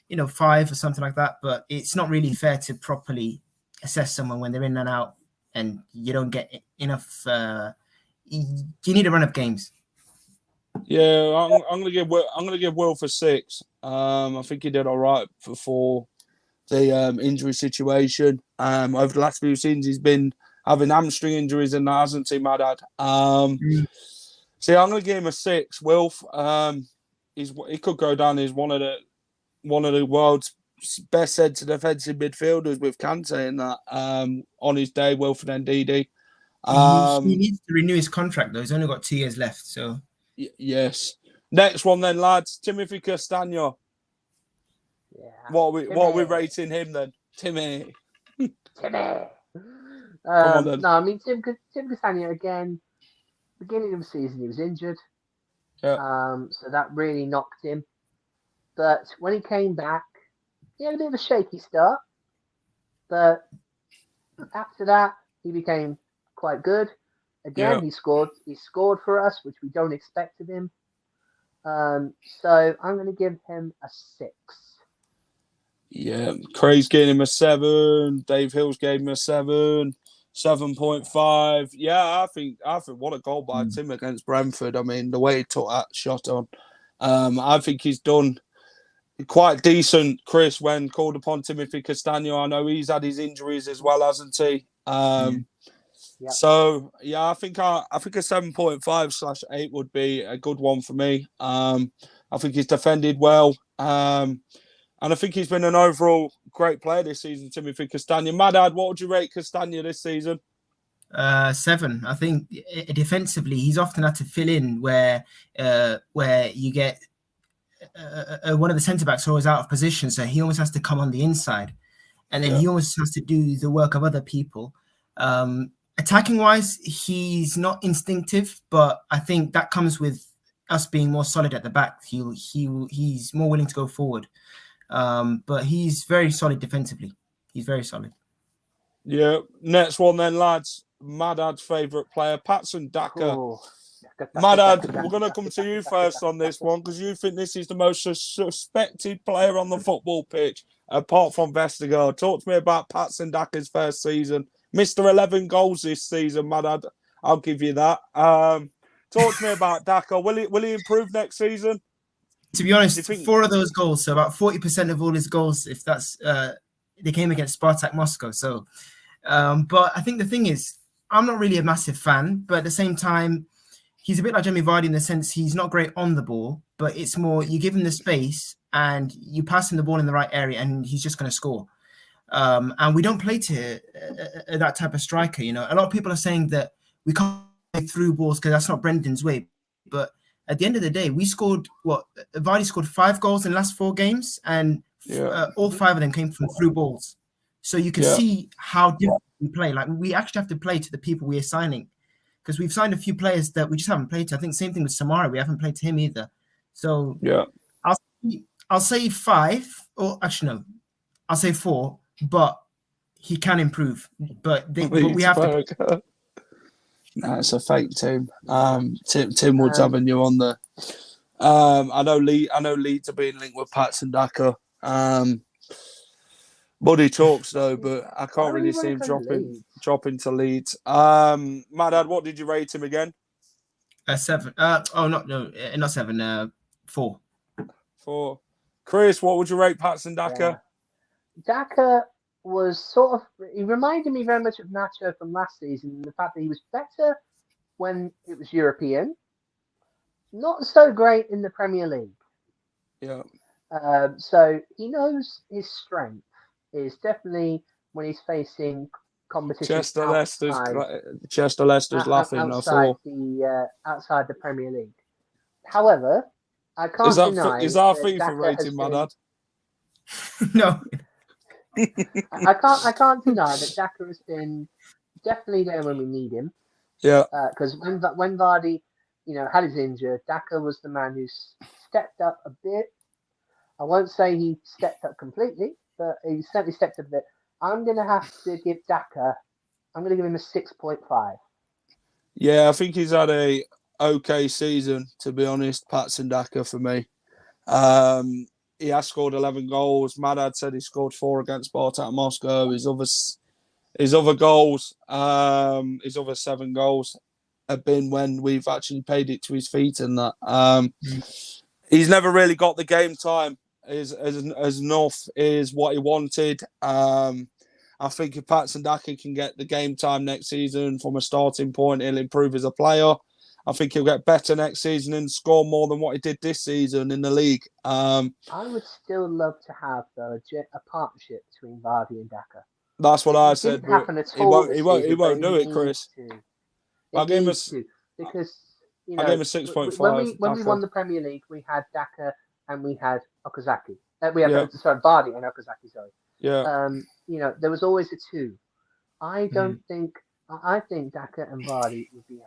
5 or something like that. But it's not really fair to properly assess someone when they're in and out and you don't get enough. You need a run of games. Yeah, I'm gonna give Will for 6. I think he did all right before the injury situation. Over the last few seasons, he's been having hamstring injuries and that, hasn't he, Madad? So I'm gonna give him a 6. Wilf, he could go down as one of the world's best centre defensive midfielders with Kante in that on his day, Wilfred Ndidi. He needs to renew his contract though. He's only got 2 years left. So yes. Next one then, lads. Timothy Castagno. Yeah. What are we rating him then? Timmy. Timmy. Come on then. No, I mean Tim Castagno again. Beginning of the season, he was injured. Yeah. So that really knocked him. But when he came back, he had a bit of a shaky start. But after that, he became quite good. Again, he scored for us, which we don't expect of him. So I'm going to give him a 6. Yeah, Craig's gave him a 7. Dave Hills gave him a 7. 7.5. Yeah, I think what a goal by Tim against Brentford. I mean, the way he took that shot on. I think he's done quite decent, Chris, when called upon. Timothy Castagno. I know he's had his injuries as well, hasn't he? Yep. So yeah, I think a 7.5/8 would be a good one for me. I think he's defended well. And I think he's been an overall great player this season, Timothy Castagno. Madad, what would you rate Castagno this season? 7. I think defensively, he's often had to fill in where you get one of the centre-backs always out of position, so he almost has to come on the inside. And then he almost has to do the work of other people. Attacking-wise, he's not instinctive, but I think that comes with us being more solid at the back. He's more willing to go forward. But he's very solid defensively. He's very solid. Yeah. Next one then, lads. Madad's favourite player, Patson Daka. Oh. Madad, we're going to come to you first on this one because you think this is the most suspected player on the football pitch, apart from Vestergaard. Talk to me about Patson Daka's first season. Mr. 11 goals this season, Madad. I'll give you that. Talk to me about Daka. Will he improve next season? To be honest, 4 of those goals, so about 40% of all his goals, if that's they came against Spartak Moscow. So, but I think the thing is, I'm not really a massive fan, but at the same time, he's a bit like Jamie Vardy in the sense he's not great on the ball, but it's more you give him the space and you pass him the ball in the right area, and he's just going to score. And we don't play to that type of striker. You know, a lot of people are saying that we can't play through balls because that's not Brendan's way. But at the end of the day, we scored Vardy scored 5 goals in the last 4 games, and all 5 of them came from through balls. So you can see how different we play. Like we actually have to play to the people we are signing, because we've signed a few players that we just haven't played to. I think same thing with Samara. We haven't played to him either. So I'll say 5, or actually no, I'll say 4. But he can improve. But we have to. No, it's a fake team. Tim Wood's having you on the. I know Leeds are being linked with Patson Daka. Buddy talks though, but I can't really see him dropping to Leeds. Madad, what did you rate him again? 7. Not 7. 4. 4. Chris, what would you rate Patson Daka? Daka was he reminded me very much of Nacho from last season. The fact that he was better when it was European, not so great in the Premier League. Yeah. So he knows his strength is definitely when he's facing competition. Chester Leicester's laughing. Outside the Premier League. However, I can't deny. Is our FIFA rating, my dad? No. I can't deny that Daka has been definitely there when we need him. Yeah. Because when Vardy, had his injury, Daka was the man who stepped up a bit. I won't say he stepped up completely, but he certainly stepped up a bit. I'm going to have to give Daka. I'm going to give him a 6.5. Yeah, I think he's had a okay season, to be honest. Patson Daka for me. He has scored 11 goals. Madad said he scored 4 against Spartak Moscow. His other goals, his other 7 goals have been when we've actually paid it to his feet and that. He's never really got the game time as enough is what he wanted. I think if Patson Daka can get the game time next season from a starting point, he'll improve as a player. I think he'll get better next season and score more than what he did this season in the league. I would still love to have a partnership between Vardy and Daka. That's what I said. He won't do it, Chris. I gave him a 6.5. When we won the Premier League, we had Daka and we had Okazaki. Vardy and Okazaki. Sorry. Yeah. There was always a 2. I think Daka and Vardy would be a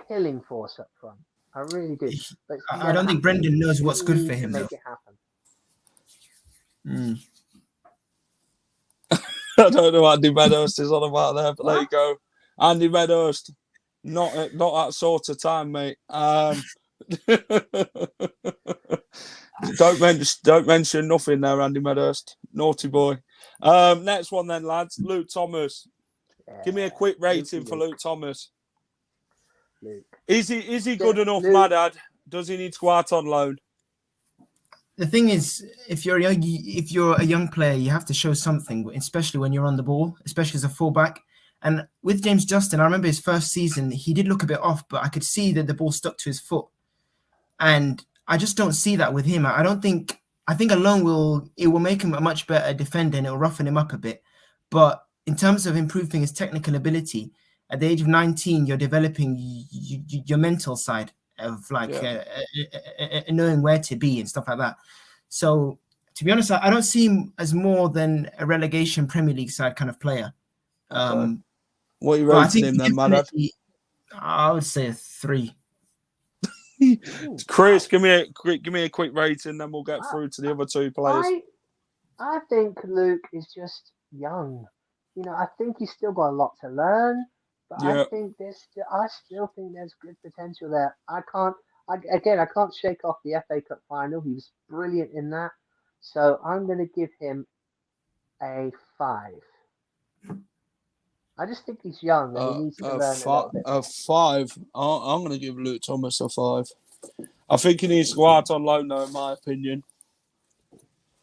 killing force up front. I really do. But I don't think Brendan knows what's good for him. Make it happen. I don't know what Andy Meadowhurst is on about there, but there you go. Andy Meadowhurst, not that sort of time, mate. Don't mention nothing there, Andy Meadowhurst. Naughty boy. Next one then, lads. Luke Thomas. Give me a quick rating for Luke Thomas. Is he good enough, Madad? Does he need to go out on loan? The thing is, if you're a young player, you have to show something, especially when you're on the ball, especially as a fullback. And with James Justin, I remember his first season, he did look a bit off, but I could see that the ball stuck to his foot. And I just don't see that with him. I think a loan will make him a much better defender and it'll roughen him up a bit. But in terms of improving his technical ability, at the age of 19, you're developing your mental side of knowing where to be and stuff like that. So, to be honest, I don't see him as more than a relegation Premier League side kind of player. Okay. What are you rating him then, Madad? I would say a 3. Chris, give me a quick rating, then we'll get through to the other 2 players. I think Luke is just young. I think he's still got a lot to learn, but Yeah. I still think there's good potential there. I can't shake off the FA Cup final. He was brilliant in that, so I'm going to give him a 5. I just think he's young and he needs to learn a little bit. A 5. I'm going to give Luke Thomas a 5. I think he needs to go out on loan, though, in my opinion.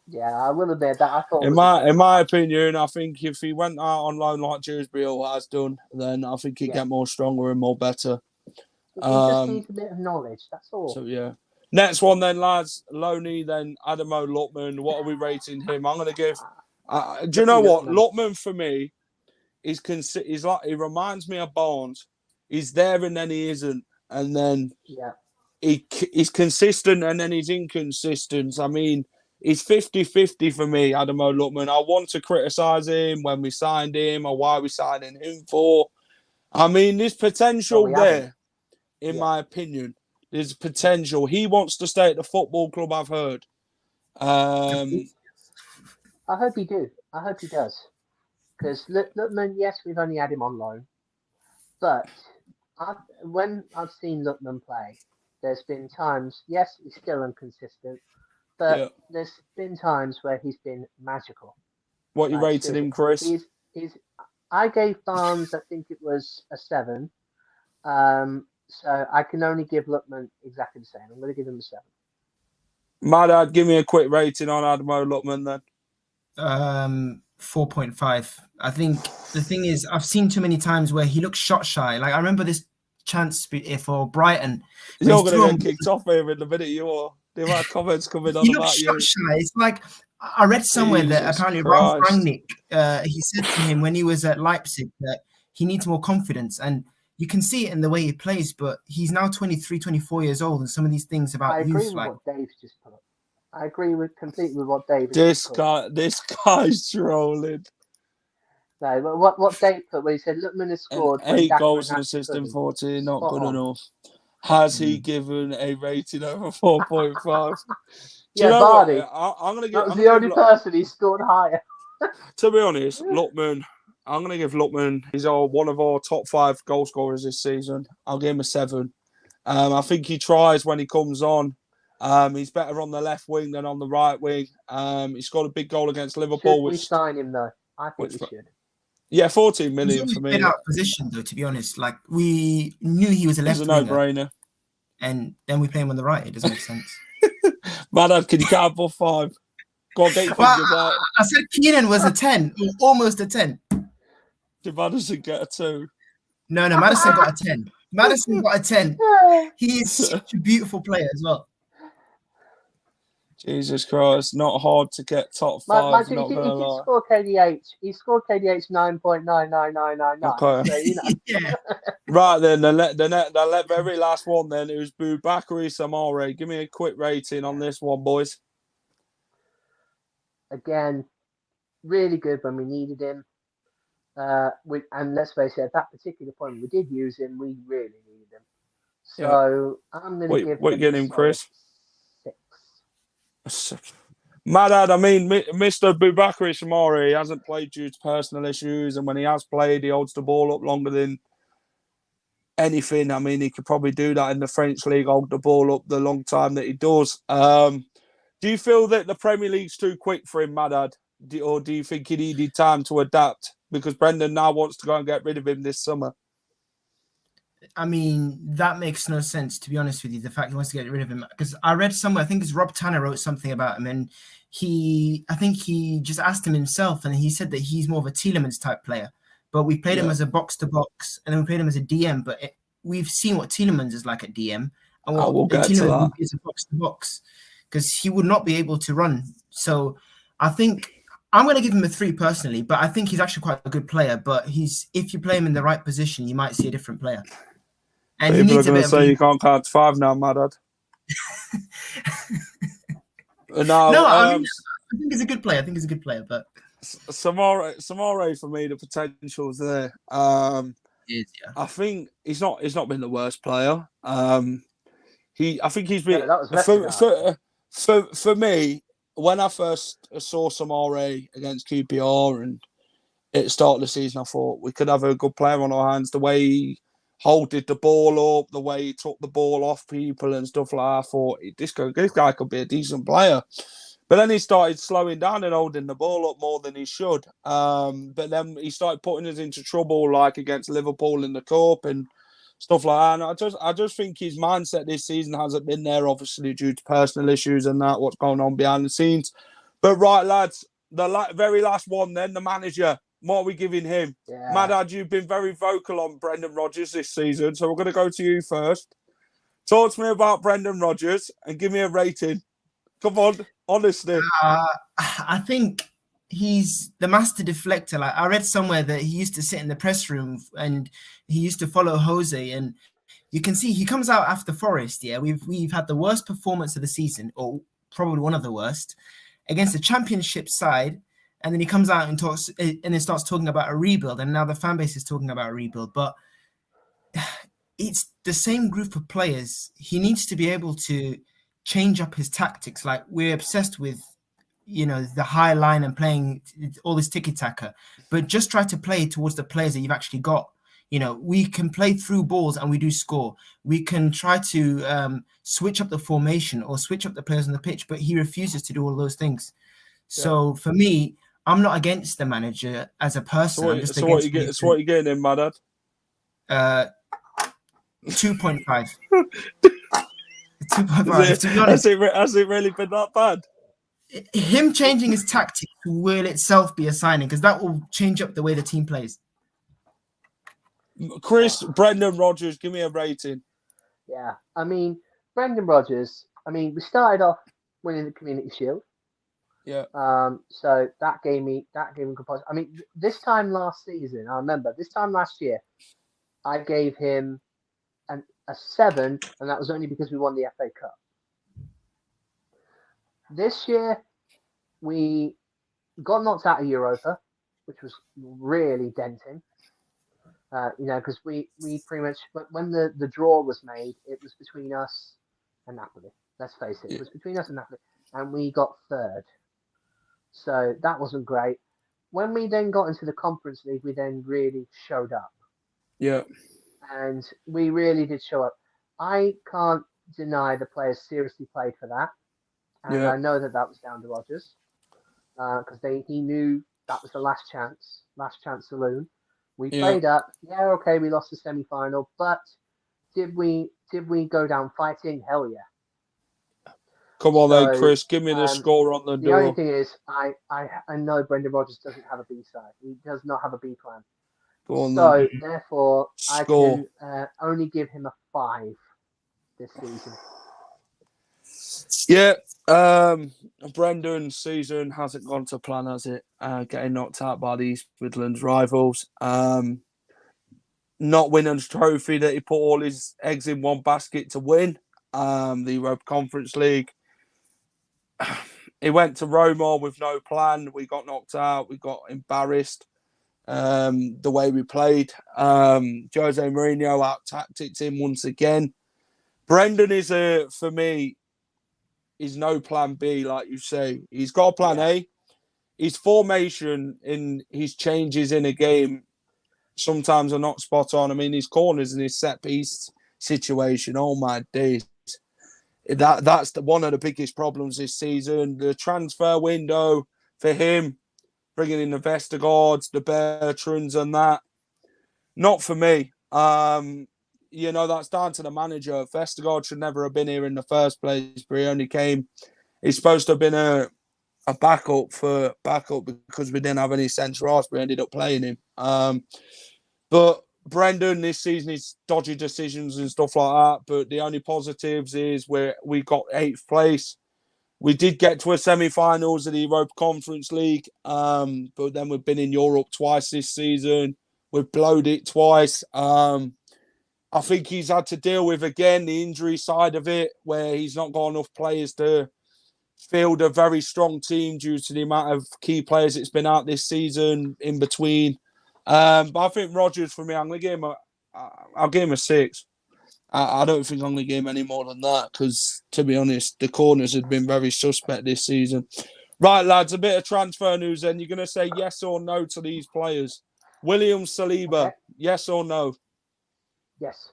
Yeah, I will admit that. I thought in my opinion, I think if he went out on loan like Dewsbury has done, then I think he'd get more stronger and more better. He just needs a bit of knowledge. That's all. So yeah. Next one then, lads. Loney, then Adamo Lutman. What are we rating him? I'm going to give. Do you know what? Lutman for me is like he reminds me of Barnes. He's there and then he isn't, and then he's consistent and then he's inconsistent. I mean, he's 50-50 for me, Adamo Lutman. I want to criticise him when we signed him or why we signing him for. I mean, there's potential there, in my opinion. There's potential. He wants to stay at the football club, I've heard. I hope he do. I hope he does. Because Lutman, yes, we've only had him on loan. But when I've seen Lutman play, there's been times, yes, he's still inconsistent, but there's been times where he's been magical. What you rated him, Chris? I gave Barnes, I think it was a 7. So I can only give Lutman exactly the same. I'm going to give him a 7. My dad, give me a quick rating on Adamo Lutman then. 4.5. I think the thing is, I've seen too many times where he looks shot shy. Like I remember this chance for Brighton. You're going to get kicked off here in the minute you are. The amount of comments coming on about you. He looks shot shy. It's like I read somewhere that apparently Ralph Rangnick, he said to him when he was at Leipzig that he needs more confidence, and you can see it in the way he plays, but he's now 23, 24 years old, and some of these things about I agree with what Dave's just put. I agree completely with what Dave This guy's trolling. No, but what Dave put when he said Lutman has scored 8 goals and assists in 14, not good enough. Has he given a rating over 4.5? Yeah, Barney. I'm gonna give. That was the only person he scored higher. To be honest, Lutman. I'm going to give Lutman, he's one of our top 5 goal scorers this season. I'll give him a 7. I think he tries when he comes on. He's better on the left wing than on the right wing. He scored a big goal against Liverpool. Should we sign him, though? I think we should. Yeah, 14 million for me. He's out of position, though, to be honest. Like, we knew he was a left winger. It's a no-brainer. And then we play him on the right. It doesn't make sense. Man, can you count above 5? Go on, get your fingers out. I said Keenan was a 10. Almost a 10. Did Madison get a 2? No, Madison got a 10. Madison got a 10. He is such a beautiful player as well. Jesus Christ, not hard to get top 5. He scored KDH. He scored KDH 9.99999. Okay. So, Right then, the very last one then, it was Boubakary Samare. Give me a quick rating on this one, boys. Again, really good when we needed him. And let's face it, at that particular point, we did use him. We really needed him. So I'm going to give him. What are you getting him, Chris? 6. My dad, I mean, Mr. Boubakary Samare, he hasn't played due to personal issues, and when he has played, he holds the ball up longer than anything. I mean, he could probably do that in the French league, hold the ball up the long time that he does. Do you feel that the Premier League's too quick for him, Madad? Or do you think he needed time to adapt? Because Brendan now wants to go and get rid of him this summer. I mean, that makes no sense, to be honest with you, the fact he wants to get rid of him. Because I read somewhere, I think it's Rob Tanner wrote something about him, and I think he just asked him himself, and he said that he's more of a Tielemans type player. But we played him as a box-to-box, and then we played him as a DM, but we've seen what Tielemans is like at DM, and what Tielemans is a box-to-box, because he would not be able to run. So I think I'm going to give him a 3 personally, but I think he's actually quite a good player. But if you play him in the right position, you might see a different player. And people are going to say you can't count to 5 now, Madad. I think he's a good player. But Samare for me, the potential's there. I think he's not been the worst player. I think he's been for me. When I first saw Samare against QPR and at the start of the season. I thought we could have a good player on our hands. The way he holded the ball up, the way he took the ball off people and stuff like that. I thought this guy could be a decent player. But then he started slowing down and holding the ball up more than he should. But then he started putting us into trouble, like against Liverpool in the Cup and stuff like that. And I just think his mindset this season hasn't been there, obviously, due to personal issues and that, what's going on behind the scenes. But right, lads, the very last one then, the manager. What are we giving him? Yeah. Madad, you've been very vocal on Brendan Rodgers this season, so we're going to go to you first. Talk to me about Brendan Rodgers and give me a rating. Come on, honestly. I think he's the master deflector. Like, I read somewhere that he used to sit in the press room and he used to follow Jose, and you can see he comes out after Forest. Yeah, we've had the worst performance of the season, or probably one of the worst, against the championship side. And then he comes out and talks, and then starts talking about a rebuild. And now the fan base is talking about a rebuild. But it's the same group of players. He needs to be able to change up his tactics. Like, we're obsessed with, the high line and playing all this tiki-taka. But just try to play towards the players that you've actually got. We can play through balls and we do score. We can try to switch up the formation or switch up the players on the pitch. But he refuses to do all those things. Yeah. So for me, I'm not against the manager as a person. So what you getting in, Madad? 2.5. 2.5. Has it really been that bad? Him changing his tactics will itself be a signing, because that will change up the way the team plays. Chris, Brendan Rodgers, give me a rating. Yeah, I mean, Brendan Rodgers, we started off winning the Community Shield. Yeah. So that gave me good positive. This time last season, I remember this time last year, I gave him a 7, and that was only because we won the FA Cup. This year, we got knocked out of Europa, which was really denting. Because we pretty much, when the draw was made, it was between us and Napoli. Let's face it, it was between us and Napoli, and we got 3rd. So that wasn't great. When we then got into the Conference League, we then really showed up. Yeah. And we really did show up. I can't deny the players seriously played for that. And I know that was down to Rodgers. Because he knew that was the last chance saloon. We played up. Yeah, okay, we lost the semi-final. But did we go down fighting? Hell yeah. Come on, then, Chris. Give me the score on the door. The only thing is, I know Brendan Rodgers doesn't have a B side. He does not have a B plan. So, therefore, score. I can only give him a 5 this season. Yeah. Brendan's season hasn't gone to plan, has it? Getting knocked out by the East Midlands rivals. Not winning the trophy that he put all his eggs in one basket to win. The Europa Conference League. He went to Roma with no plan. We got knocked out. We got embarrassed. The way we played. Jose Mourinho out-tactics him once again. Brendan is for me, is no plan B, like you say. He's got a plan A. His formation in his changes in a game sometimes are not spot on. His corners and his set piece situation, oh my days. That's one of the biggest problems this season. The transfer window for him, bringing in the Vestergaards, the Bertrands and that, not for me. That's down to the manager. Vestergaard should never have been here in the first place, but he only came. He's supposed to have been a backup because we didn't have any centre halves. We ended up playing him. But Brendan this season, he's dodgy decisions and stuff like that. But the only positives is we got 8th place. We did get to a semi-finals of the Europa Conference League, but then we've been in Europe twice this season. We've blowed it twice. I think he's had to deal with, again, the injury side of it, where he's not got enough players to field a very strong team due to the amount of key players that's been out this season in between. But I think Rodgers, for me, I'll give him a 6. I don't think I'm going to give him any more than that because, to be honest, the corners have been very suspect this season. Right, lads, a bit of transfer news then. You're going to say yes or no to these players. William Saliba, Okay. yes or no? Yes.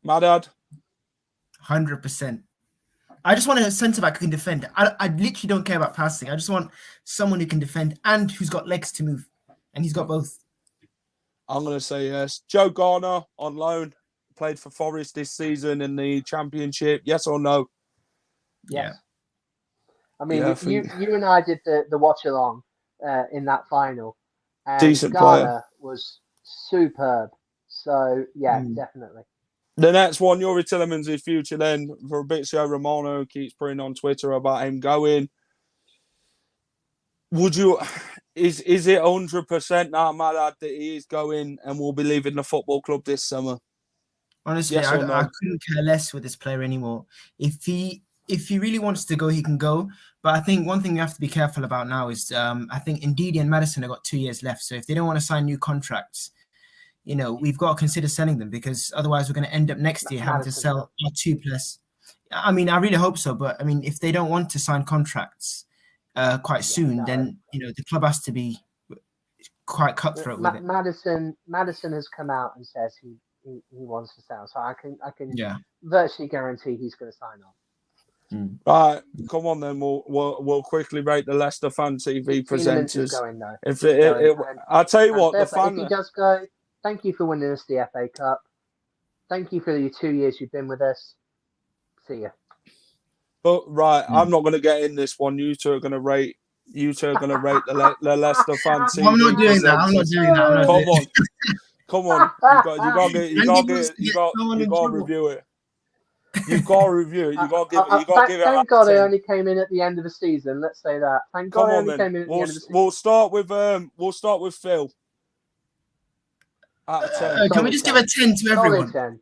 Madad? 100%. I just want a centre back who can defend. I literally don't care about passing. I just want someone who can defend and who's got legs to move. And he's got both. I'm going to say yes. Joe Garner on loan, played for Forest this season in the Championship. Yes or no? Yes. Yeah. I mean, Yeah, I think- you and I did the watch along in that final, and Decent Ghana player. was superb. So yeah, definitely. The next one, Yuri Tillemans' future then. Fabrizio Romano keeps putting on Twitter about him going. Would you... Is it 100% now, Madad, that he is going and will be leaving the football club this summer? Honestly, Yes or no? I couldn't care less with this player anymore. If he really wants to go, he can go. But I think one thing we have to be careful about now is I think Ndidi and Madison have got 2 years left. So if they don't want to sign new contracts, we've got to consider selling them, because otherwise we're going to end up next year having to sell our 2+. I mean, I really hope so. But I mean, if they don't want to sign contracts quite soon, then the club has to be quite cutthroat with it. Madison has come out and says he wants to sell, so I can virtually guarantee he's going to sign on. Right, come on then. We'll quickly rate the Leicester Fan TV presenters. Going, though. I'll tell you what, if he does go, thank you for winning us the FA Cup. Thank you for your 2 years you've been with us. See ya. But I'm not going to get in this one. You two are going to rate. You two are going to rate the Leicester Fan TV. I'm not doing that. I'm not doing that. Come on. You got to review it. You've got to review it. You got to give it. Thank God I only came in at the end of the season. Let's say that. Thank God I only came in at the end of the season. We'll start with Phil. Out of 10. Can we just give a 10 to everyone? Solid 10.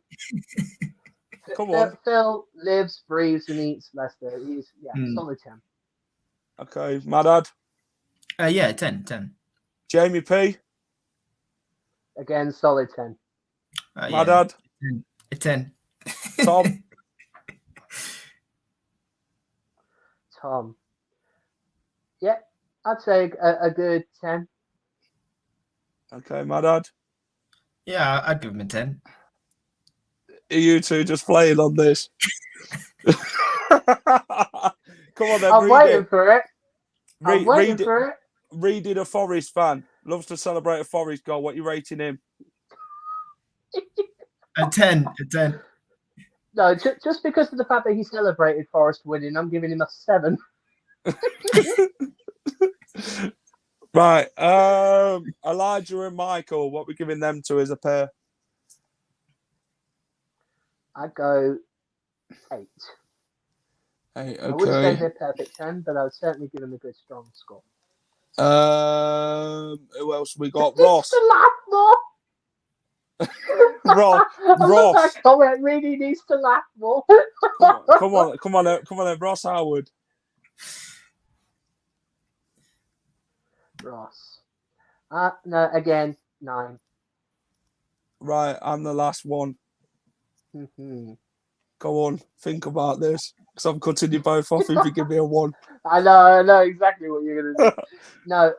Come on. Phil lives, breathes, and eats Leicester. He's solid 10. Okay, Madad. Yeah, 10. Jamie P. Again, solid 10. Madad. A 10. Tom. Yeah, I'd say a good 10. Okay, Madad. Yeah, I'd give him a 10. Are you two just playing on this? Come on then. I'm waiting for it. Reedy, a Forest fan, loves to celebrate a Forest goal. What are you rating him? A 10. No, just because of the fact that he celebrated Forest winning, I'm giving him a 7. Right. Elijah and Michael, what are we giving them to as a pair? I'd go 8. 8, okay. I wouldn't say they're perfect 10, but I would certainly give them a good, strong score. Who else we got? Ross. To laugh more. Ross. That comment really needs to laugh more. Come on, Ross Howard. Ross. No, again, 9. Right, I'm the last one. Go on, think about this, because I'm cutting you both off if you give me a 1. I know exactly what you're gonna do. No.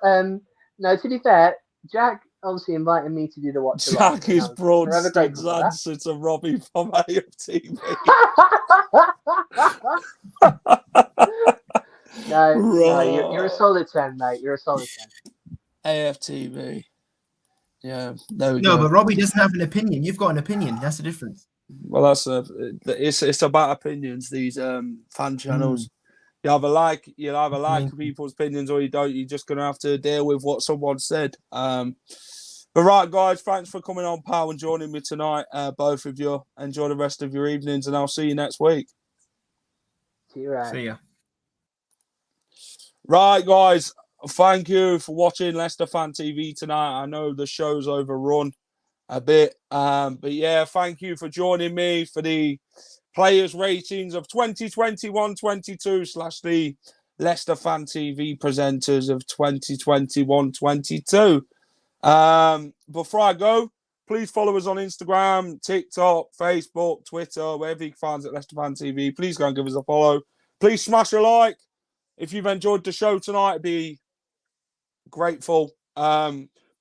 To be fair, Jack obviously invited me to do the watch. Jack is Broadsted's answer to Robbie from AFTV. No, you're a solid 10, mate. You're a solid 10. AFTV. Yeah, there we go. No, but Robbie doesn't have an opinion. You've got an opinion. That's the difference. Well, it's about opinions. These fan channels. You either like people's opinions or you don't. You're just gonna have to deal with what someone said. But right, guys, thanks for coming on, pal, and joining me tonight. Both of you. Enjoy the rest of your evenings, and I'll see you next week. See you right. See ya. Right, guys. Thank you for watching Leicester Fan TV tonight. I know the show's overrun a bit, but yeah, thank you for joining me for the players' ratings of 2021-22 / the Leicester Fan TV presenters of 2021-22. Before I go, please follow us on Instagram, TikTok, Facebook, Twitter, wherever you can find us at Leicester Fan TV. Please go and give us a follow. Please smash a like. If you've enjoyed the show tonight, I'd be grateful.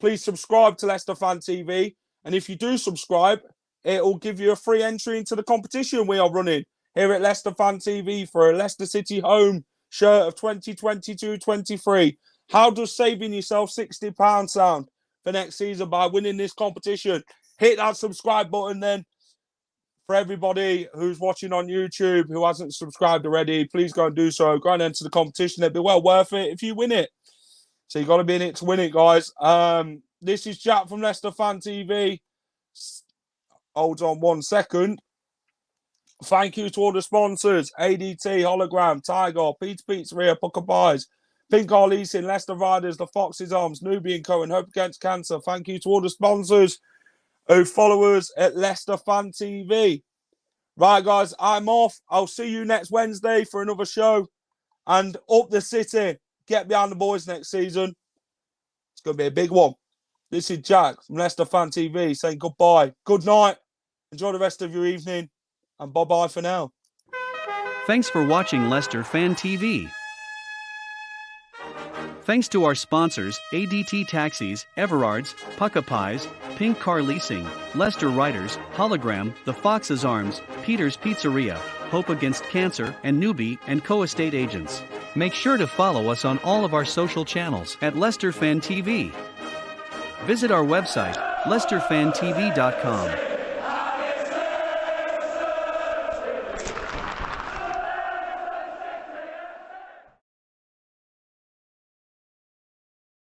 Please subscribe to Leicester Fan TV. And if you do subscribe, it will give you a free entry into the competition we are running here at Leicester Fan TV for a Leicester City home shirt of 2022-23. How does saving yourself £60 sound for next season by winning this competition? Hit that subscribe button then. For everybody who's watching on YouTube who hasn't subscribed already, please go and do so. Go and enter the competition. It'd be well worth it if you win it. So you got to be in it to win it, guys. This is Jack from Leicester Fan TV. Hold on 1 second. Thank you to all the sponsors: ADT, Hollogram, Tiger, Pizzeria, Pukka Pies, Car Leasing, Leicester Riders, the Fox's Arms, Newby Co, and Hope Against Cancer. Thank you to all the sponsors who follow us at Leicester Fan TV. Right, guys, I'm off. I'll see you next Wednesday for another show. And up the city. Get behind the boys next season. It's going to be a big one. This is Jack from Leicester Fan TV saying goodbye. Good night. Enjoy the rest of your evening. And bye-bye for now. Thanks for watching Leicester Fan TV. Thanks to our sponsors, ADT Taxis, Everards, Pukka Pies, Car Leasing, Leicester Riders, Hollogram, the Fox's Arms, Peter's Pizzeria, Hope Against Cancer, and Newby Co estate agents. Make sure to follow us on all of our social channels at Leicester Fan TV. Visit our website, leicesterfantv.com.